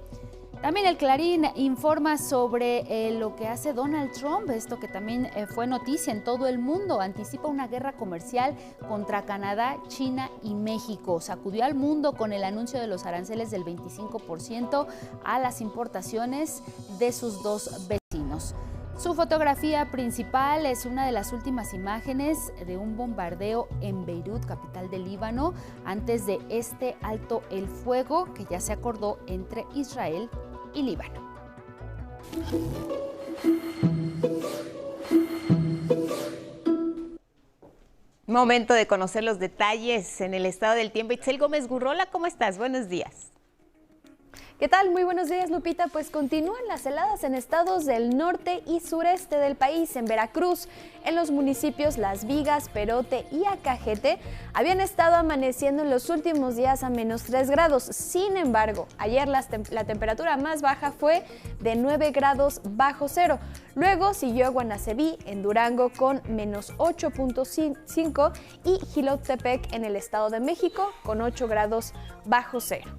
También el Clarín informa sobre lo que hace Donald Trump, esto que también fue noticia en todo el mundo. Anticipa una guerra comercial contra Canadá, China y México. Sacudió al mundo con el anuncio de los aranceles del 25% a las importaciones de sus dos vecinos. Su fotografía principal es una de las últimas imágenes de un bombardeo en Beirut, capital del Líbano, antes de este alto el fuego que ya se acordó entre Israel y Líbano. Momento de conocer los detalles en el estado del tiempo. Itzel Gómez Gurrola, ¿cómo estás? Buenos días. ¿Qué tal? Muy buenos días, Lupita. Pues continúan las heladas en estados del norte y sureste del país. En Veracruz, en los municipios Las Vigas, Perote y Acajete, habían estado amaneciendo en los últimos días a -3 grados. Sin embargo, ayer la temperatura más baja fue de 9 grados bajo cero. Luego siguió Guanaceví, en Durango, con -8.5 y Jilotepec, en el Estado de México, con 8 grados bajo cero.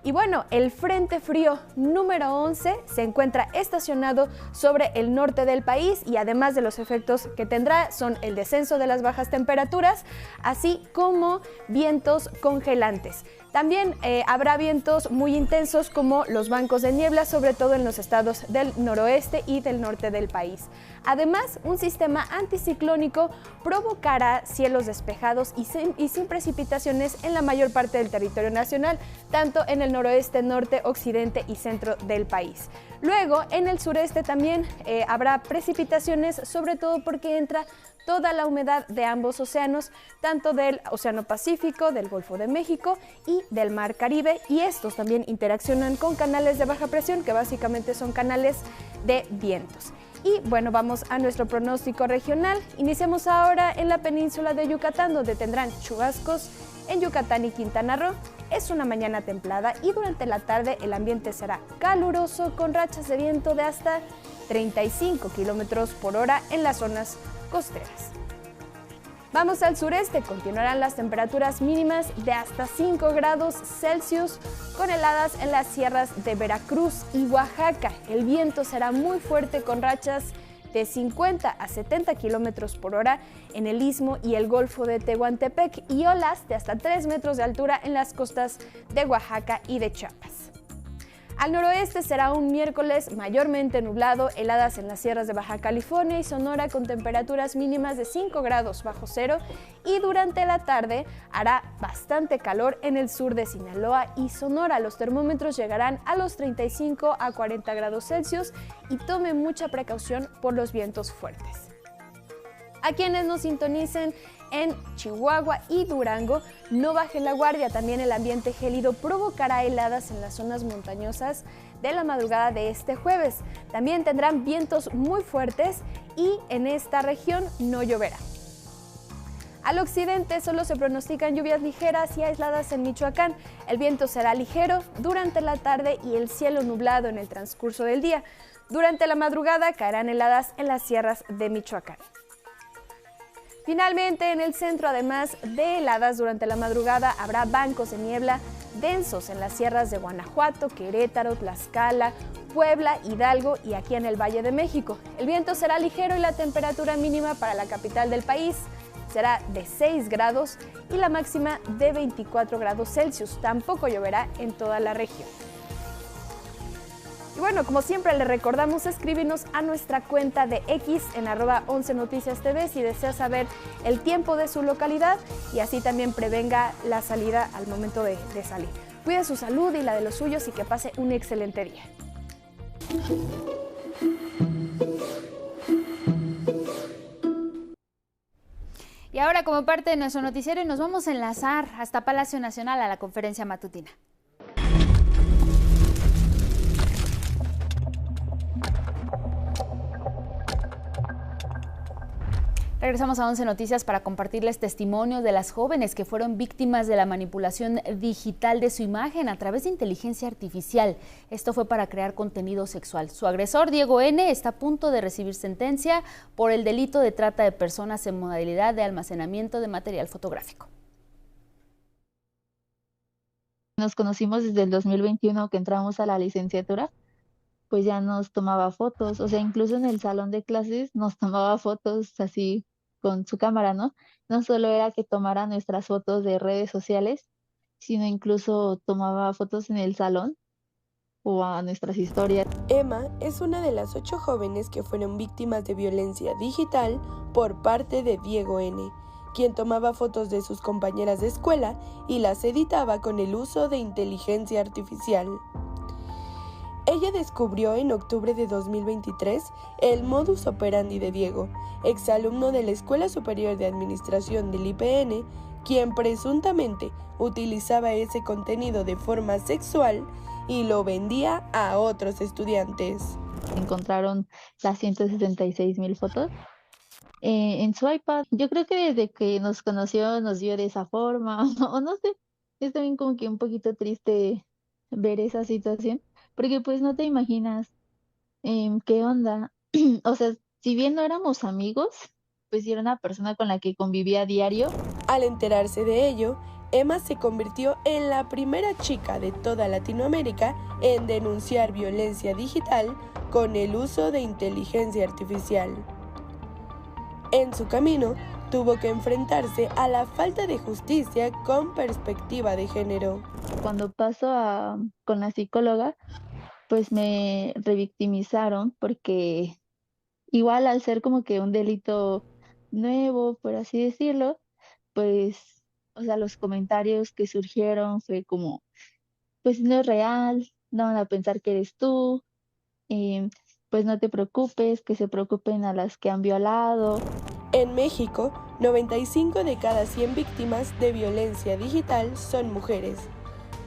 Y bueno, el Frente Frío número 11 se encuentra estacionado sobre el norte del país y además de los efectos que tendrá son el descenso de las bajas temperaturas, así como vientos congelantes. También habrá vientos muy intensos como los bancos de niebla, sobre todo en los estados del noroeste y del norte del país. Además, un sistema anticiclónico provocará cielos despejados y sin precipitaciones en la mayor parte del territorio nacional, tanto en el noroeste, norte, occidente y centro del país. Luego, en el sureste también habrá precipitaciones, sobre todo porque entra toda la humedad de ambos océanos, tanto del Océano Pacífico, del Golfo de México y del Mar Caribe, y estos también interaccionan con canales de baja presión, que básicamente son canales de vientos. Y bueno, vamos a nuestro pronóstico regional. Iniciamos ahora en la península de Yucatán, donde tendrán chubascos en Yucatán y Quintana Roo. Es una mañana templada y durante la tarde el ambiente será caluroso con rachas de viento de hasta 35 kilómetros por hora en las zonas costeras. Vamos al sureste, continuarán las temperaturas mínimas de hasta 5 grados Celsius con heladas en las sierras de Veracruz y Oaxaca. El viento será muy fuerte con rachas de 50 a 70 kilómetros por hora en el Istmo y el Golfo de Tehuantepec y olas de hasta 3 metros de altura en las costas de Oaxaca y de Chiapas. Al noroeste será un miércoles mayormente nublado, heladas en las sierras de Baja California y Sonora con temperaturas mínimas de 5 grados bajo cero y durante la tarde hará bastante calor en el sur de Sinaloa y Sonora. Los termómetros llegarán a los 35 a 40 grados Celsius y tome mucha precaución por los vientos fuertes. A quienes nos sintonicen en Chihuahua y Durango, no bajen la guardia. También el ambiente gélido provocará heladas en las zonas montañosas de la madrugada de este jueves. También tendrán vientos muy fuertes y en esta región no lloverá. Al occidente solo se pronostican lluvias ligeras y aisladas en Michoacán. El viento será ligero durante la tarde y el cielo nublado en el transcurso del día. Durante la madrugada caerán heladas en las sierras de Michoacán. Finalmente, en el centro, además de heladas durante la madrugada, habrá bancos de niebla densos en las sierras de Guanajuato, Querétaro, Tlaxcala, Puebla, Hidalgo y aquí en el Valle de México. El viento será ligero y la temperatura mínima para la capital del país será de 6 grados y la máxima de 24 grados Celsius. Tampoco lloverá en toda la región. Y bueno, como siempre, le recordamos escribirnos a nuestra cuenta de X en @11 Noticias TV si desea saber el tiempo de su localidad y así también prevenga la salida al momento de salir. Cuide su salud y la de los suyos y que pase un excelente día. Y ahora, como parte de nuestro noticiero, nos vamos a enlazar hasta Palacio Nacional a la conferencia matutina. Regresamos a 11 Noticias para compartirles testimonios de las jóvenes que fueron víctimas de la manipulación digital de su imagen a través de inteligencia artificial. Esto fue para crear contenido sexual. Su agresor, Diego N., está a punto de recibir sentencia por el delito de trata de personas en modalidad de almacenamiento de material fotográfico. Nos conocimos desde el 2021 que entramos a la licenciatura. pues ya nos tomaba fotos, o sea, incluso en el salón de clases nos tomaba fotos así con su cámara, ¿no? No solo era que tomara nuestras fotos de redes sociales, sino incluso tomaba fotos en el salón o a nuestras historias. Emma es una de las 8 jóvenes que fueron víctimas de violencia digital por parte de Diego N., quien tomaba fotos de sus compañeras de escuela y las editaba con el uso de inteligencia artificial. Ella descubrió en octubre de 2023 el modus operandi de Diego, exalumno de la Escuela Superior de Administración del IPN, quien presuntamente utilizaba ese contenido de forma sexual y lo vendía a otros estudiantes. Encontraron las 176,000 fotos en su iPad. Yo creo que desde que nos conoció nos vio de esa forma, o no sé, es también como que un poquito triste ver esa situación, porque pues no te imaginas qué onda. O sea, si bien no éramos amigos, pues era una persona con la que convivía a diario. Al enterarse de ello, Emma se convirtió en la primera chica de toda Latinoamérica en denunciar violencia digital con el uso de inteligencia artificial. En su camino, tuvo que enfrentarse a la falta de justicia con perspectiva de género. Cuando paso con la psicóloga, pues me revictimizaron porque igual al ser como que un delito nuevo, por así decirlo, pues, o sea, los comentarios que surgieron fue como, pues no es real, no van a pensar que eres tú, pues no te preocupes, que se preocupen a las que han violado. En México, 95 de cada 100 víctimas de violencia digital son mujeres,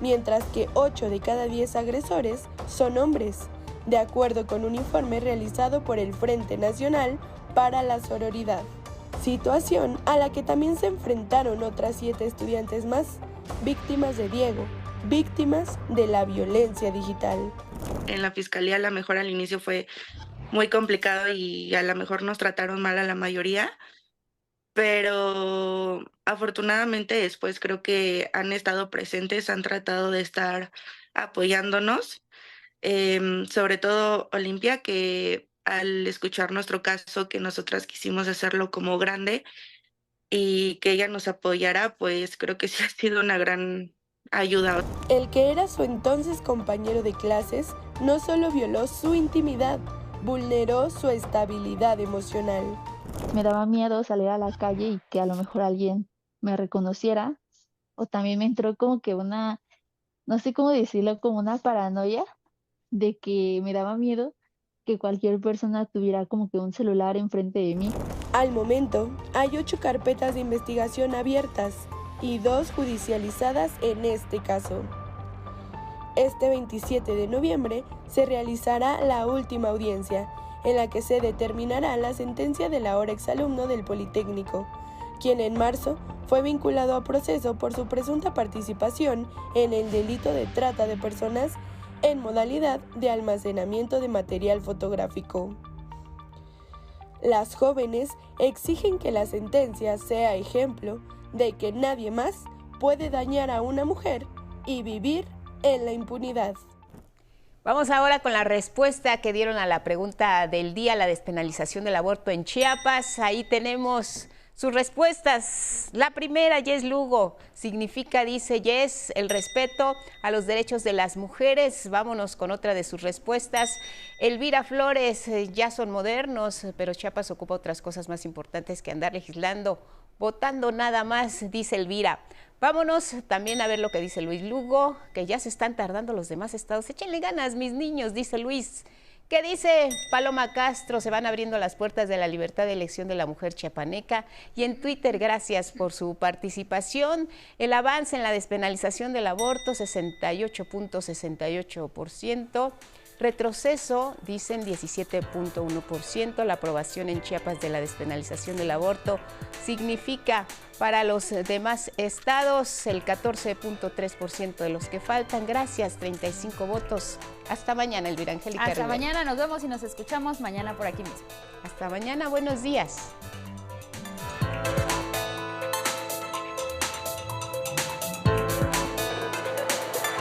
mientras que 8 de cada 10 agresores son hombres, de acuerdo con un informe realizado por el Frente Nacional para la Sororidad. Situación a la que también se enfrentaron otras 7 estudiantes más, víctimas de Diego, víctimas de la violencia digital. En la fiscalía a lo mejor al inicio fue muy complicado y a lo mejor nos trataron mal a la mayoría, pero afortunadamente después creo que han estado presentes, han tratado de estar apoyándonos, sobre todo Olimpia, que al escuchar nuestro caso, que nosotras quisimos hacerlo como grande y que ella nos apoyara, pues creo que sí ha sido una gran ayuda. El que era su entonces compañero de clases no solo violó su intimidad, vulneró su estabilidad emocional. Me daba miedo salir a la calle y que a lo mejor alguien me reconociera, o también me entró como que una, no sé cómo decirlo, como una paranoia de que me daba miedo que cualquier persona tuviera como que un celular enfrente de mí. Al momento, hay 8 carpetas de investigación abiertas y 2 judicializadas en este caso. Este 27 de noviembre se realizará la última audiencia, en la que se determinará la sentencia del ahora exalumno del Politécnico, quien en marzo fue vinculado a proceso por su presunta participación en el delito de trata de personas en modalidad de almacenamiento de material fotográfico. Las jóvenes exigen que la sentencia sea ejemplo de que nadie más puede dañar a una mujer y vivir en la impunidad. Vamos ahora con la respuesta que dieron a la pregunta del día, la despenalización del aborto en Chiapas. Ahí tenemos sus respuestas. La primera, Jess Lugo, significa, dice Jess, el respeto a los derechos de las mujeres. Vámonos con otra de sus respuestas. Elvira Flores, ya son modernos, pero Chiapas ocupa otras cosas más importantes que andar legislando, votando nada más, dice Elvira. Vámonos también a ver lo que dice Luis Lugo, que ya se están tardando los demás estados. Échenle ganas, mis niños, dice Luis. ¿Qué dice Paloma Castro? Se van abriendo las puertas de la libertad de elección de la mujer chiapaneca. Y en Twitter, gracias por su participación. El avance en la despenalización del aborto, 68.68%. Retroceso, dicen 17.1%. La aprobación en Chiapas de la despenalización del aborto significa para los demás estados el 14.3% de los que faltan. Gracias, 35 votos. Hasta mañana, Elvira Angélica. Hasta mañana, nos vemos y nos escuchamos mañana por aquí mismo. Hasta mañana, buenos días.